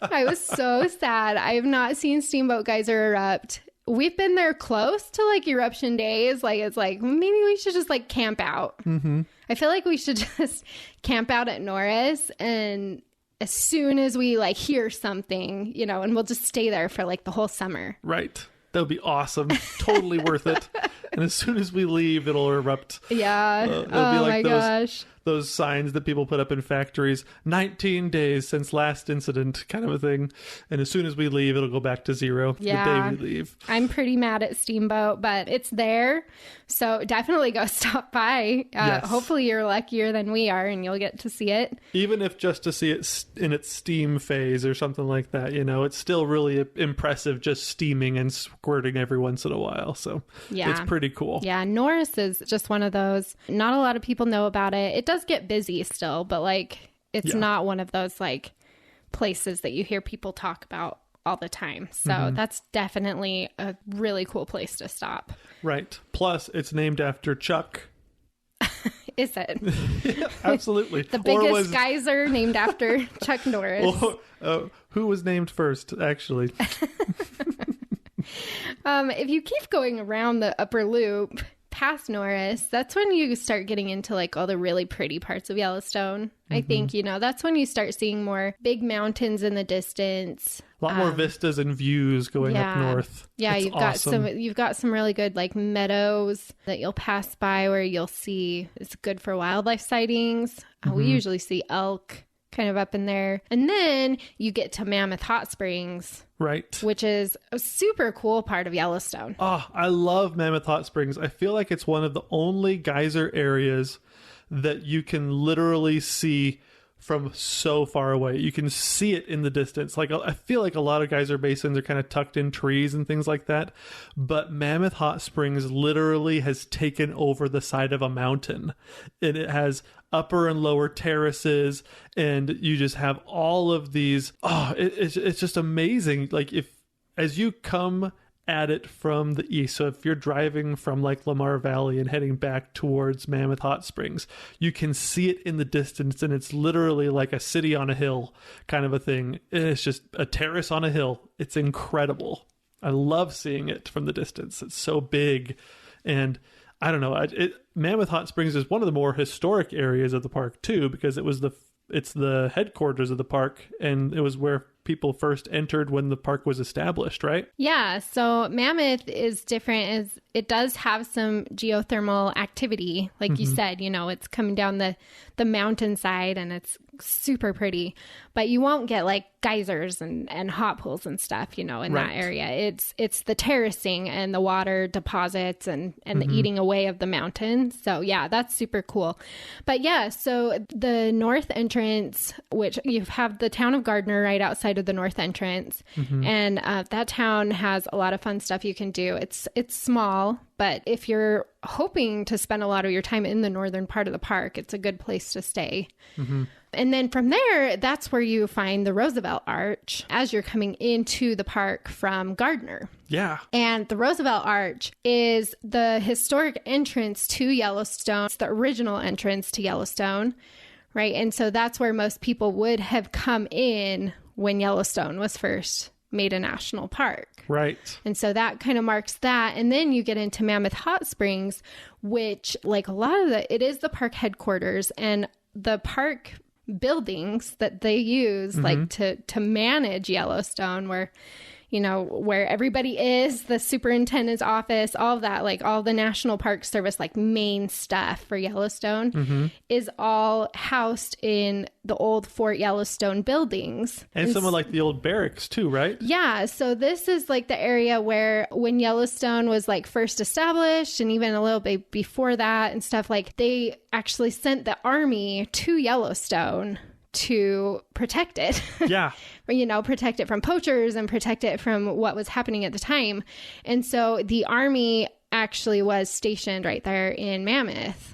I was so sad. I have not seen Steamboat Geyser erupt. We've been there close to like eruption days. Like it's like, maybe we should just like camp out. Mm-hmm. I feel like we should just camp out at Norris, and as soon as we like hear something, and we'll just stay there for like the whole summer.
Right. That would be awesome. Totally worth it. And as soon as we leave, it'll erupt.
Yeah.
It'll be like
gosh.
Those signs that people put up in factories, 19 days since last incident kind of a thing. And as soon as we leave, it'll go back to zero the day we leave.
I'm pretty mad at Steamboat, but it's there. So definitely go stop by.
Yes.
Hopefully you're luckier than we are and you'll get to see it.
Even if just to see it in its steam phase or something like that, it's still really impressive just steaming and squirting every once in a while. So it's pretty cool.
Yeah, Norris is just one of those. Not a lot of people know about it. It does get busy still, but like it's not one of those like places that you hear people talk about all the time. So that's definitely a really cool place to stop.
Right. Plus, it's named after Chuck.
Is it?
Yeah, absolutely.
The biggest geyser named after Chuck Norris.
Who was named first, actually?
If you keep going around the upper loop past Norris, that's when you start getting into like all the really pretty parts of Yellowstone. I think, that's when you start seeing more big mountains in the distance.
A lot more vistas and views going up north.
Yeah,
it's
you've got some really good like meadows that you'll pass by where you'll see it's good for wildlife sightings. We usually see elk kind of up in there. And then you get to Mammoth Hot Springs.
Right.
Which is a super cool part of Yellowstone.
Oh, I love Mammoth Hot Springs. I feel like it's one of the only geyser areas that you can literally see from so far away. You can see it in the distance. Like I feel like a lot of geyser basins are kind of tucked in trees and things like that. But Mammoth Hot Springs literally has taken over the side of a mountain. And it has upper and lower terraces, and you just have all of these. It's just amazing. Like as you come at it from the east, so if you're driving from like Lamar Valley and heading back towards Mammoth Hot Springs, you can see it in the distance, and it's literally like a city on a hill kind of a thing. It's just a terrace on a hill. It's incredible. I love seeing it from the distance. It's so big, and I don't know. Mammoth Hot Springs is one of the more historic areas of the park too, because it's the headquarters of the park, and it was where people first entered when the park was established, right?
Yeah, so Mammoth is different as it does have some geothermal activity. Like you said, it's coming down the mountainside and it's super pretty, but you won't get like geysers and hot pools and stuff, in that area. It's the terracing and the water deposits and the eating away of the mountain. So yeah, that's super cool. But yeah, so the north entrance, which you have the town of Gardner right outside of the north entrance, and that town has a lot of fun stuff you can do. It's small, but if you're hoping to spend a lot of your time in the northern part of the park, it's a good place to stay. And then from there, that's where you find the Roosevelt Arch as you're coming into the park from Gardner.
Yeah.
And the Roosevelt Arch is the historic entrance to Yellowstone. It's the original entrance to Yellowstone, right? And so that's where most people would have come in when Yellowstone was first made a national park.
Right.
And so that kind of marks that. And then you get into Mammoth Hot Springs, which like a lot of it is the park headquarters, and the park buildings that they use like to manage Yellowstone, where where everybody is, the superintendent's office, all of that, like all the National Park Service, like main stuff for Yellowstone is all housed in the old Fort Yellowstone buildings.
And some of like the old barracks too, right?
Yeah. So this is like the area where when Yellowstone was like first established, and even a little bit before that and stuff, like they actually sent the army to Yellowstone to protect it.
Yeah.
Protect it from poachers and protect it from what was happening at the time. And so the army actually was stationed right there in Mammoth.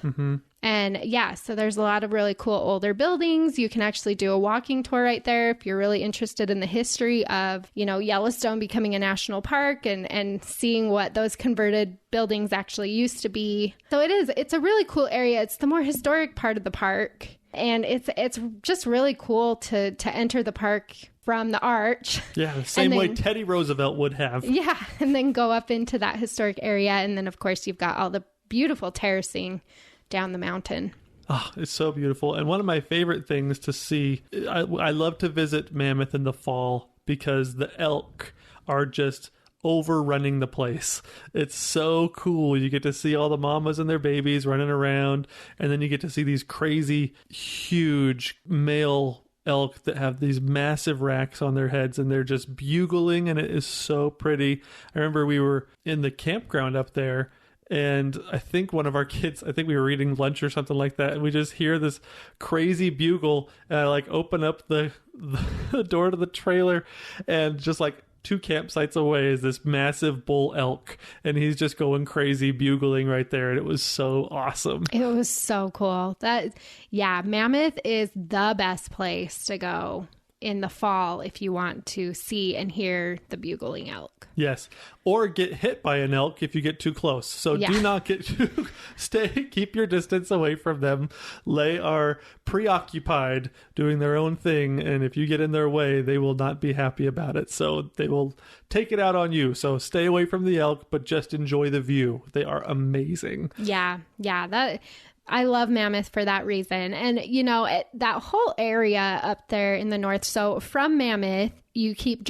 And yeah, so there's a lot of really cool older buildings. You can actually do a walking tour right there if you're really interested in the history of, Yellowstone becoming a national park and seeing what those converted buildings actually used to be. So it's a really cool area. It's the more historic part of the park. And it's just really cool to enter the park from the arch.
Yeah, the same way Teddy Roosevelt would have.
Yeah, and then go up into that historic area. And then, of course, you've got all the beautiful terracing down the mountain.
Oh, it's so beautiful. And one of my favorite things to see, I love to visit Mammoth in the fall because the elk are just overrunning the place. It's so cool. You get to see all the mamas and their babies running around, and then you get to see these crazy, huge male elk that have these massive racks on their heads, and they're just bugling, and it is so pretty. I remember we were in the campground up there, and I think one of our kids, I think we were eating lunch or something like that, and we just hear this crazy bugle, and I like open up the door to the trailer, and just like 2 campsites away is this massive bull elk, and he's just going crazy bugling right there, and it was so awesome.
It was so cool. Mammoth is the best place to go in the fall if you want to see and hear the bugling elk.
Yes, or get hit by an elk if you get too close. So do not get too, keep your distance away from them. They are preoccupied doing their own thing, and if you get in their way, they will not be happy about it. So they will take it out on you. So stay away from the elk, but just enjoy the view. They are amazing.
Yeah, I love Mammoth for that reason. And, that whole area up there in the north. So from Mammoth, if you keep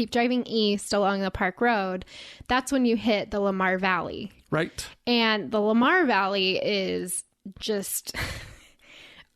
driving east along the park road, that's when you hit the Lamar Valley.
Right.
And the Lamar Valley is just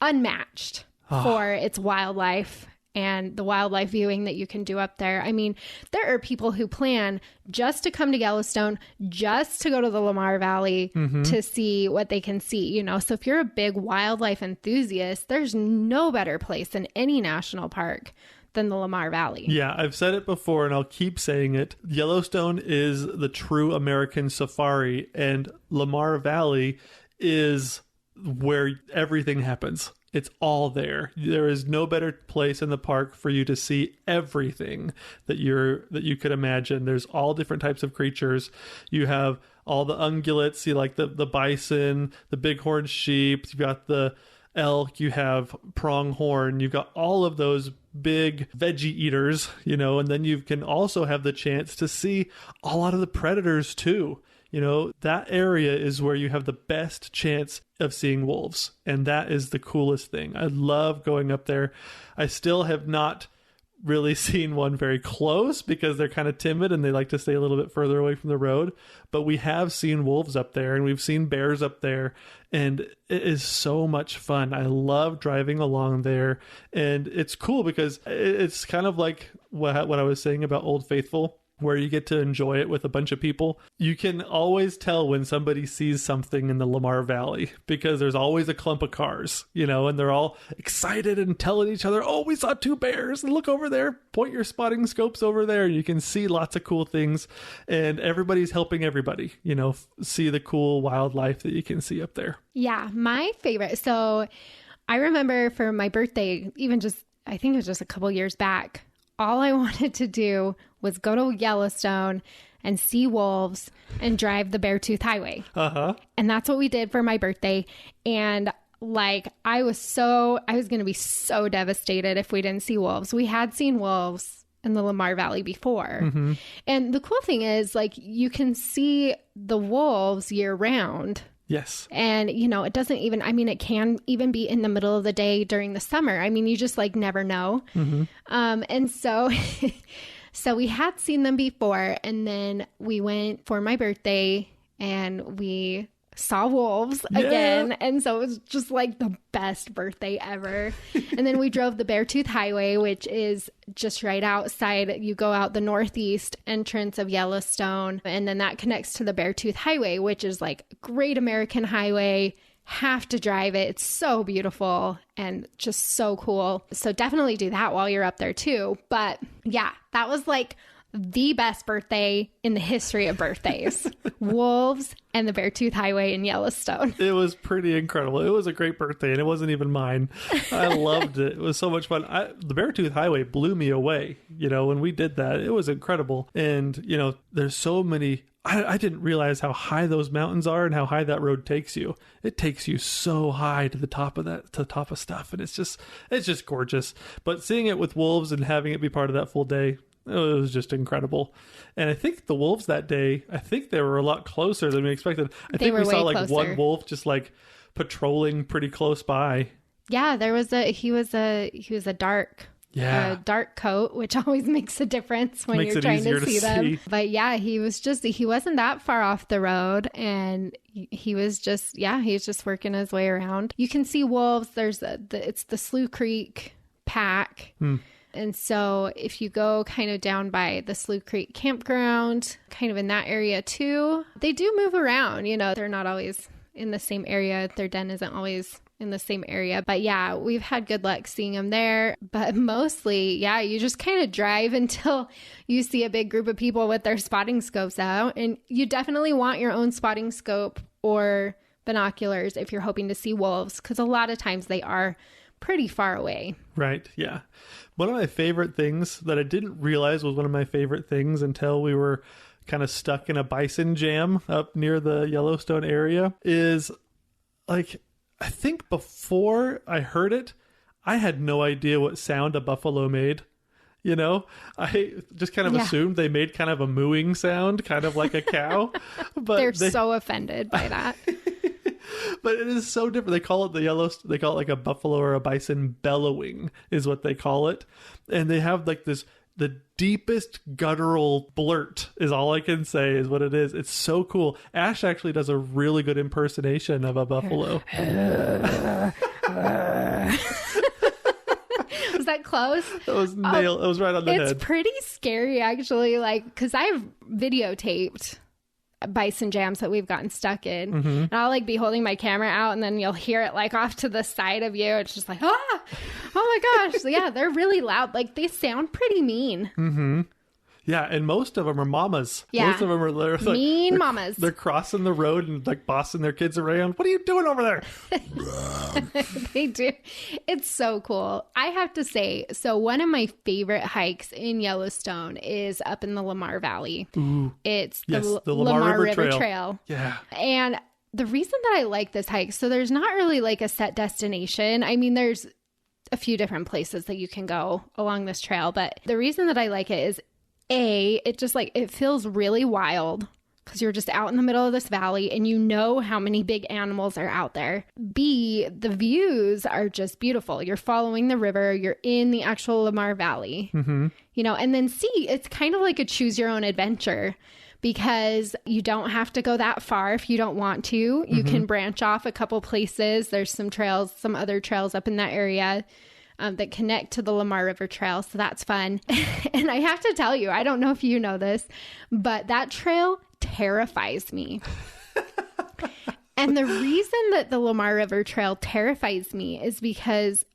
unmatched for its wildlife and the wildlife viewing that you can do up there. I mean, there are people who plan just to come to Yellowstone, just to go to the Lamar Valley to see what they can see, So if you're a big wildlife enthusiast, there's no better place in any national park than the Lamar Valley.
Yeah, I've said it before and I'll keep saying it. Yellowstone is the true American safari, and Lamar Valley is where everything happens. It's all there. There is no better place in the park for you to see everything that you could imagine. There's all different types of creatures. You have all the ungulates, you like the bison, the bighorn sheep, you've got the elk, you have pronghorn, you've got all of those big veggie eaters, and then you can also have the chance to see a lot of the predators too. That area is where you have the best chance of seeing wolves. And that is the coolest thing. I love going up there. I still have not really seen one very close because they're kind of timid and they like to stay a little bit further away from the road. But we have seen wolves up there and we've seen bears up there, and it is so much fun. I love driving along there, and it's cool because it's kind of like what I was saying about Old Faithful, where you get to enjoy it with a bunch of people. You can always tell when somebody sees something in the Lamar Valley because there's always a clump of cars, you know, and they're all excited and telling each other, oh, we saw 2 bears, and look over there, point your spotting scopes over there. You can see lots of cool things, and everybody's helping everybody, you know, see the cool wildlife that you can see up there.
Yeah, my favorite. So I remember for my birthday, I think it was just a couple years back, all I wanted to do was go to Yellowstone and see wolves and drive the Beartooth Highway. And that's what we did for my birthday. And like, I was going to be so devastated if we didn't see wolves. We had seen wolves in the Lamar Valley before. And the cool thing is, like, you can see the wolves year round.
Yes.
And, you know, it doesn't even, I mean, it can even be in the middle of the day during the summer. I mean, you just like never know. And so, so we had seen them before, and then we went for my birthday and we saw wolves again. And so it was just like the best birthday ever. And then we drove the Beartooth Highway, which is just right outside. You go out the northeast entrance of Yellowstone, and then that connects to the Beartooth Highway, which is like a great American highway. Have to drive it. It's so beautiful and just so cool. So definitely do that while you're up there too. But yeah, that was like the best birthday in the history of birthdays. Wolves and the Beartooth Highway in Yellowstone.
It was pretty incredible. It was a great birthday, and it wasn't even mine. I loved it. It was so much fun. The Beartooth Highway blew me away. You know, when we did that, it was incredible. And, you know, there's so many... I didn't realize how high those mountains are and how high that road takes you. It takes you so high to the top of stuff. And it's just gorgeous. But seeing it with wolves and having it be part of that full day, it was just incredible. And I think the wolves that day, I think they were a lot closer than we expected. I think we saw like closer. One wolf just like patrolling pretty close by.
Yeah, he was a dark dark coat, which always makes a difference when you're trying to see them. But yeah, he wasn't that far off the road, and he was just working his way around. You can see wolves. There's it's the Slough Creek pack. And so if you go kind of down by the Slough Creek campground, kind of in that area too, they do move around. You know, they're not always in the same area. Their den isn't always in the same area. But yeah, we've had good luck seeing them there. But mostly, yeah, you just kind of drive until you see a big group of people with their spotting scopes out. And you definitely want your own spotting scope or binoculars if you're hoping to see wolves, because a lot of times they are pretty far away.
Right, yeah. One of my favorite things that I didn't realize was one of my favorite things until we were kind of stuck in a bison jam up near the Yellowstone area is, like, I think before I heard it, I had no idea what sound a buffalo made. You know, I just kind of assumed they made kind of a mooing sound, kind of like a cow. But
they're so offended by that.
But it is so different. They call it they call it like a buffalo or a bison bellowing is what they call it. And they have like the deepest guttural blurt is all I can say is what it is. It's so cool. Ash actually does a really good impersonation of a buffalo.
Was that close?
That was nailed. It was right on the head.
It's pretty scary, actually. Like, because I've videotaped bison jams that we've gotten stuck in, and I'll like be holding my camera out, and then you'll hear it like off to the side of you. It's just like, oh my gosh. So, yeah, they're really loud. Like, they sound pretty mean.
Yeah, and most of them are mamas.
Yeah.
Most of them are like,
mean mamas.
They're crossing the road and like bossing their kids around. What are you doing over there?
They do. It's so cool. I have to say, so one of my favorite hikes in Yellowstone is up in the Lamar Valley.
Ooh.
It's the Lamar River Trail.
Yeah.
And the reason that I like this hike, so there's not really like a set destination. I mean, there's a few different places that you can go along this trail, but the reason that I like it is it just like, it feels really wild. because you're just out in the middle of this valley and you know how many big animals are out there. B, the views are just beautiful. You're following the river. You're in the actual Lamar Valley, you know, and then C, it's kind of like a choose your own adventure, because you don't have to go that far if you don't want to. You can branch off a couple places. There's some trails, some other trails up in that area that connect to the Lamar River Trail. So that's fun. And I have to tell you, I don't know if you know this, but that trail terrifies me. And the reason that the Lamar River Trail terrifies me is because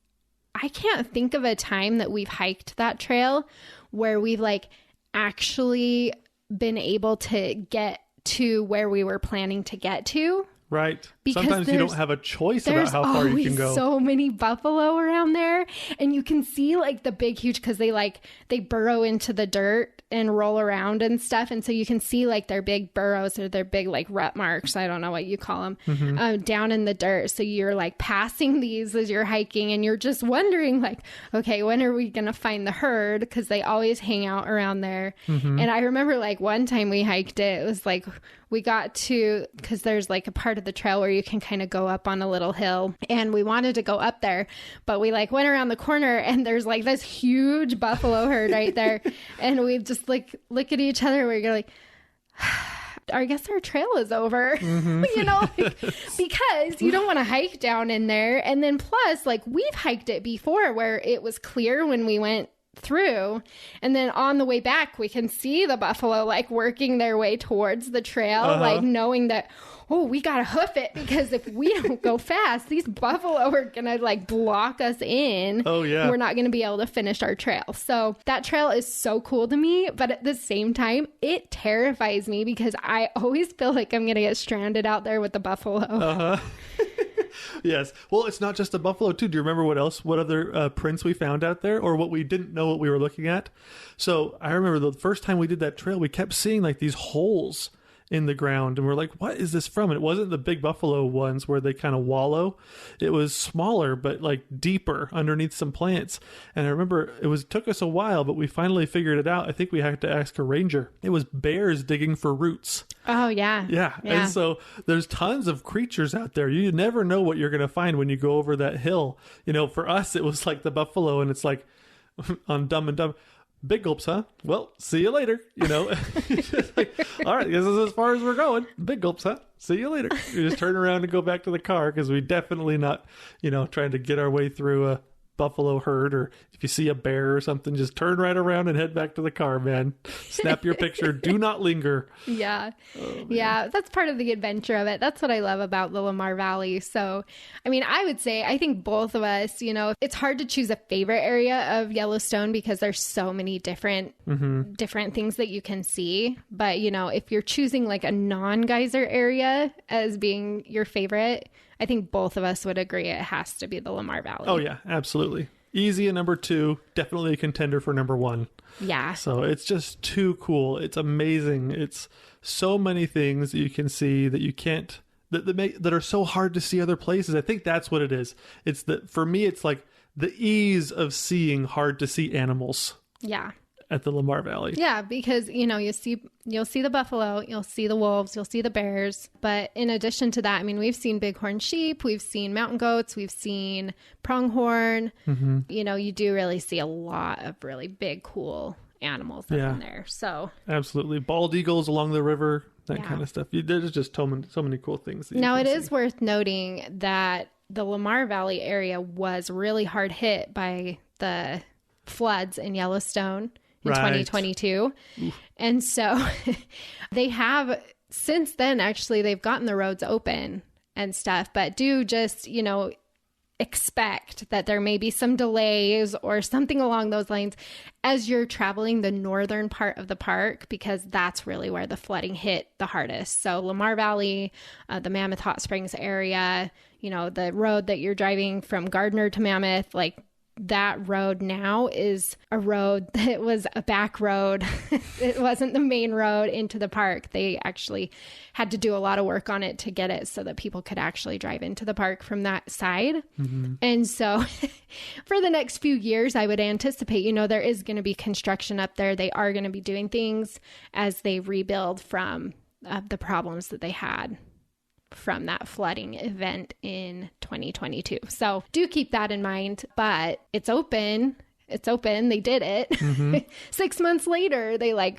I can't think of a time that we've hiked that trail where we've like actually been able to get to where we were planning to get to.
Right.
Because
sometimes you don't have a choice about how far you can go.
There's so many buffalo around there, and you can see like the big, huge, because they burrow into the dirt and roll around and stuff, and so you can see like their big burrows or their big like rut marks, I don't know what you call them, down in the dirt. So you're like passing these as you're hiking, and you're just wondering like, okay, when are we gonna find the herd? Because they always hang out around there. And I remember like one time we hiked it, it was like we got to, because there's like a part of the trail where you can kind of go up on a little hill, and we wanted to go up there, but we like went around the corner and there's like this huge buffalo herd right there. And we just like look at each other, we're like, I guess our trail is over, you know, like, because you don't want to hike down in there. And then plus like we've hiked it before where it was clear when we went through, and then on the way back we can see the buffalo like working their way towards the trail, like knowing that, oh, we gotta hoof it, because if we don't go fast, these buffalo are gonna like block us in.
Oh yeah,
we're not gonna be able to finish our trail. So that trail is so cool to me, but at the same time it terrifies me because I always feel like I'm gonna get stranded out there with the buffalo.
Yes. Well, it's not just a buffalo too. Do you remember what other prints we found out there, or what we didn't know what we were looking at? So I remember the first time we did that trail, we kept seeing like these holes in the ground, and we're like, what is this from? And it wasn't the big buffalo ones where they kind of wallow. It was smaller, but like deeper underneath some plants. And I remember took us a while, but we finally figured it out. I think we had to ask a ranger. It was bears digging for roots.
Oh yeah.
Yeah. And so there's tons of creatures out there. You never know what you're going to find when you go over that hill. You know, for us, it was like the buffalo, and it's like on Dumb and Dumb, big gulps, huh? Well, see you later. You know, like, all right, this is as far as we're going. Big gulps, huh? See you later. We just turn around and go back to the car, because we definitely not, you know, trying to get our way through a buffalo herd. Or if you see a bear or something, just turn right around and head back to the car, man. Snap your picture. Do not linger.
Yeah. Yeah. That's part of the adventure of it. That's what I love about the Lamar Valley. So, I mean, I would say, I think both of us, you know, it's hard to choose a favorite area of Yellowstone because there's so many different things that you can see. But, you know, if you're choosing like a non-geyser area as being your favorite, I think both of us would agree it has to be the Lamar Valley.
Oh yeah, absolutely. Easy at number 2, definitely a contender for number 1.
Yeah.
So it's just too cool. It's amazing. It's so many things that you can see that you can't, that are so hard to see other places. I think that's what it is. It's that for me, it's like the ease of seeing hard to see animals.
Yeah.
At the Lamar Valley. Yeah,
because, you know, you'll see the buffalo, you'll see the wolves, you'll see the bears. But in addition to that, I mean, we've seen bighorn sheep, we've seen mountain goats, we've seen pronghorn. You know, you do really see a lot of really big, cool animals up in there. So absolutely.
Bald eagles along the river, that kind of stuff. There's just so many cool things.
Now, it is worth noting that the Lamar Valley area was really hard hit by the floods in Yellowstone in 2022. Oof. And so they have since then, actually, they've gotten the roads open and stuff, but do just, you know, expect that there may be some delays or something along those lines as you're traveling the northern part of the park, because that's really where the flooding hit the hardest. So Lamar Valley, the Mammoth Hot Springs area, you know, the road that you're driving from Gardner to Mammoth, like that road now is a road that was a back road. It wasn't the main road into the park. They actually had to do a lot of work on it to get it so that people could actually drive into the park from that side. And so for the next few years, I would anticipate, you know, there is going to be construction up there. They are going to be doing things as they rebuild from of the problems that they had from that flooding event in 2022. So do keep that in mind, but it's open. It's open. They did it. 6 months later, they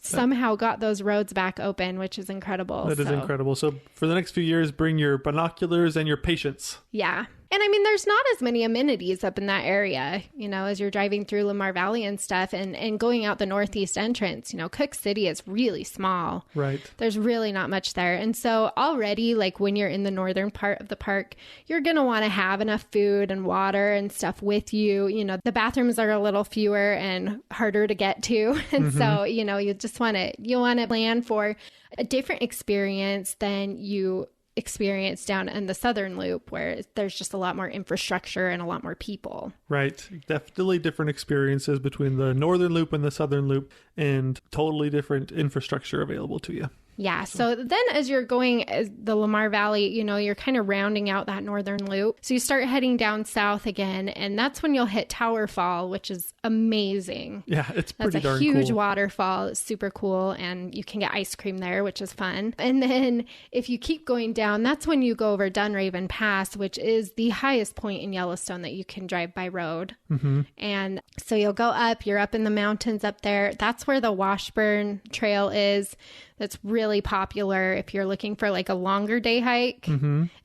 somehow got those roads back open, which is incredible.
That is incredible. So for the next few years, bring your binoculars and your patience.
Yeah. And I mean, there's not as many amenities up in that area, as you're driving through Lamar Valley and stuff and going out the northeast entrance. Cook City is really small.
Right.
There's really not much there. And so already, when you're in the northern part of the park, you're going to want to have enough food and water and stuff with you. The bathrooms are a little fewer and harder to get to. And so, you just want to plan for a different experience than you experience down in the southern loop, where there's just a lot more infrastructure and a lot more people.
Right. Definitely different experiences between the northern loop and the southern loop, and totally different infrastructure available to you.
Yeah. So then as you're going the Lamar Valley, you're kind of rounding out that northern loop. So you start heading down south again, and that's when you'll hit Tower Fall, which is amazing.
Yeah, it's pretty darn cool.
That's a huge waterfall. It's super cool. And you can get ice cream there, which is fun. And then if you keep going down, that's when you go over Dunraven Pass, which is the highest point in Yellowstone that you can drive by road. And so you'll go up, you're up in the mountains up there. That's where the Washburn Trail is. That's really popular if you're looking for a longer day hike.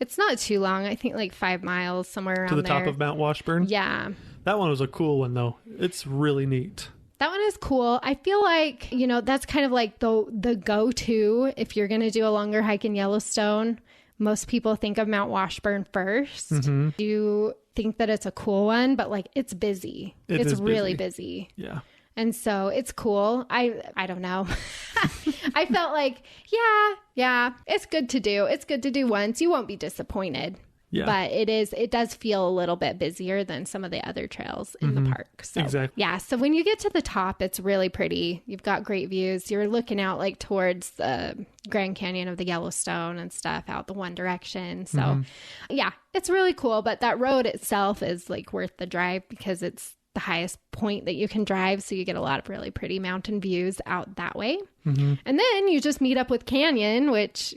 It's not too long. I think 5 miles, somewhere around there.
To the top of Mount Washburn?
Yeah.
That one was a cool one, though. It's really neat.
That one is cool. I feel like, that's kind of the go-to if you're going to do a longer hike in Yellowstone. Most people think of Mount Washburn first. You think that it's a cool one, but it's busy. It's really busy.
Yeah.
And so it's cool. I don't know. I felt yeah, it's good to do. It's good to do once. You won't be disappointed. Yeah. But it does feel a little bit busier than some of the other trails in the park. So,
exactly.
Yeah. So when you get to the top, it's really pretty. You've got great views. You're looking out towards the Grand Canyon of the Yellowstone and stuff out the one direction. So yeah, it's really cool. But that road itself is worth the drive because it's the highest point that you can drive. So you get a lot of really pretty mountain views out that way. And then you just meet up with Canyon, which,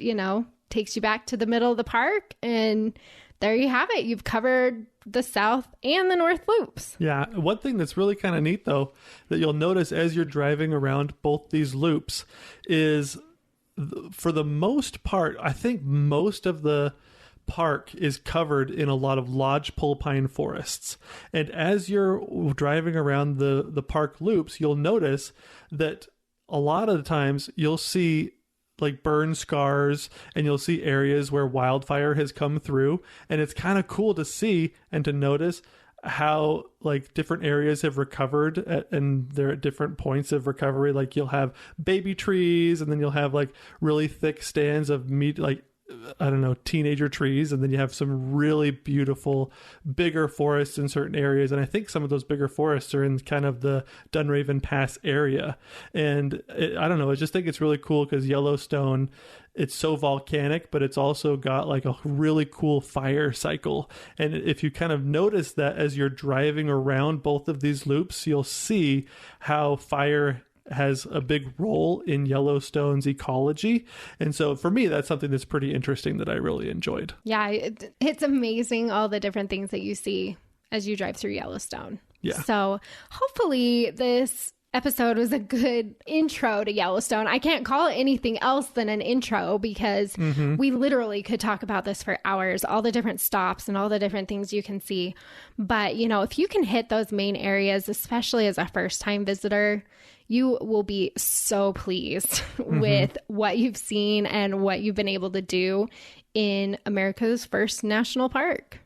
takes you back to the middle of the park. And there you have it. You've covered the south and the north loops. Yeah.
One thing that's really kind of neat, though, that you'll notice as you're driving around both these loops is, for the most part, I think most of the park is covered in a lot of lodgepole pine forests. And as you're driving around the park loops, you'll notice that a lot of the times you'll see burn scars, and you'll see areas where wildfire has come through. And it's kind of cool to see and to notice how different areas have recovered and they're at different points of recovery. You'll have baby trees, and then you'll have really thick stands of teenager trees, and then you have some really beautiful bigger forests in certain areas. And I think some of those bigger forests are in kind of the Dunraven Pass area. And I just think it's really cool because Yellowstone, it's so volcanic, but it's also got a really cool fire cycle. And if you kind of notice that as you're driving around both of these loops, you'll see how fire has a big role in Yellowstone's ecology. And so for me, that's something that's pretty interesting that I really enjoyed. Yeah, it's amazing all the different things that you see as you drive through Yellowstone. Yeah. So hopefully this episode was a good intro to Yellowstone. I can't call it anything else than an intro because we literally could talk about this for hours, all the different stops and all the different things you can see. But, if you can hit those main areas, especially as a first-time visitor, you will be so pleased with what you've seen and what you've been able to do in America's first national park.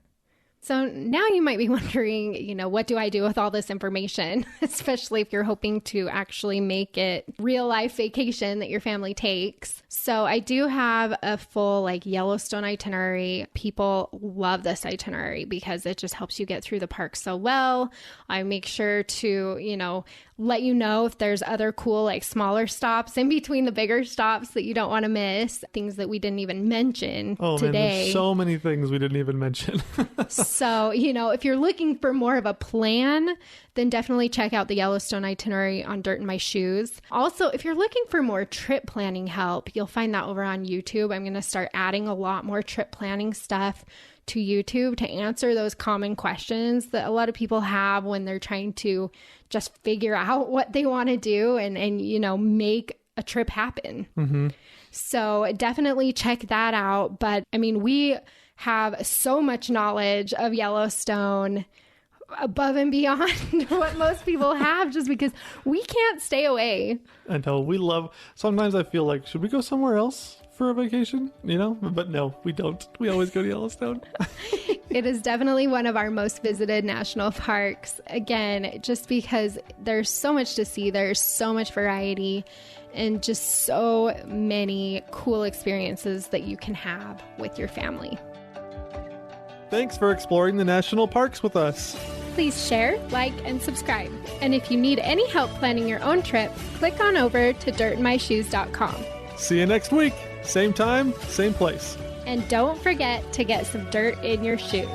So now you might be wondering, what do I do with all this information, especially if you're hoping to actually make it real life vacation that your family takes. So I do have a full Yellowstone itinerary. People love this itinerary because it just helps you get through the park so well. I make sure to,
let you know if there's other cool, like smaller stops in between the bigger stops that you don't want to miss, things that we didn't even mention
Man,
today.
there's so many things we didn't even mention.
So, if you're looking for more of a plan, then definitely check out the Yellowstone itinerary on Dirt in My Shoes. Also, if you're looking for more trip planning help, you'll find that over on YouTube. I'm going to start adding a lot more trip planning stuff to YouTube to answer those common questions that a lot of people have when they're trying to just figure out what they want to do and make a trip happen. Mm-hmm. So definitely check that out. But we have so much knowledge of Yellowstone above and beyond what most people have, just because we can't stay away.
I know. Sometimes I feel like, should we go somewhere else for a vacation? But no, we don't. We always go to Yellowstone.
It is definitely one of our most visited national parks. Again, just because there's so much to see, there's so much variety, and just so many cool experiences that you can have with your family.
Thanks for exploring the national parks with us.
Please share, like, and subscribe. And if you need any help planning your own trip, click on over to dirtinmyshoes.com.
See you next week. Same time, same place.
And don't forget to get some dirt in your shoes.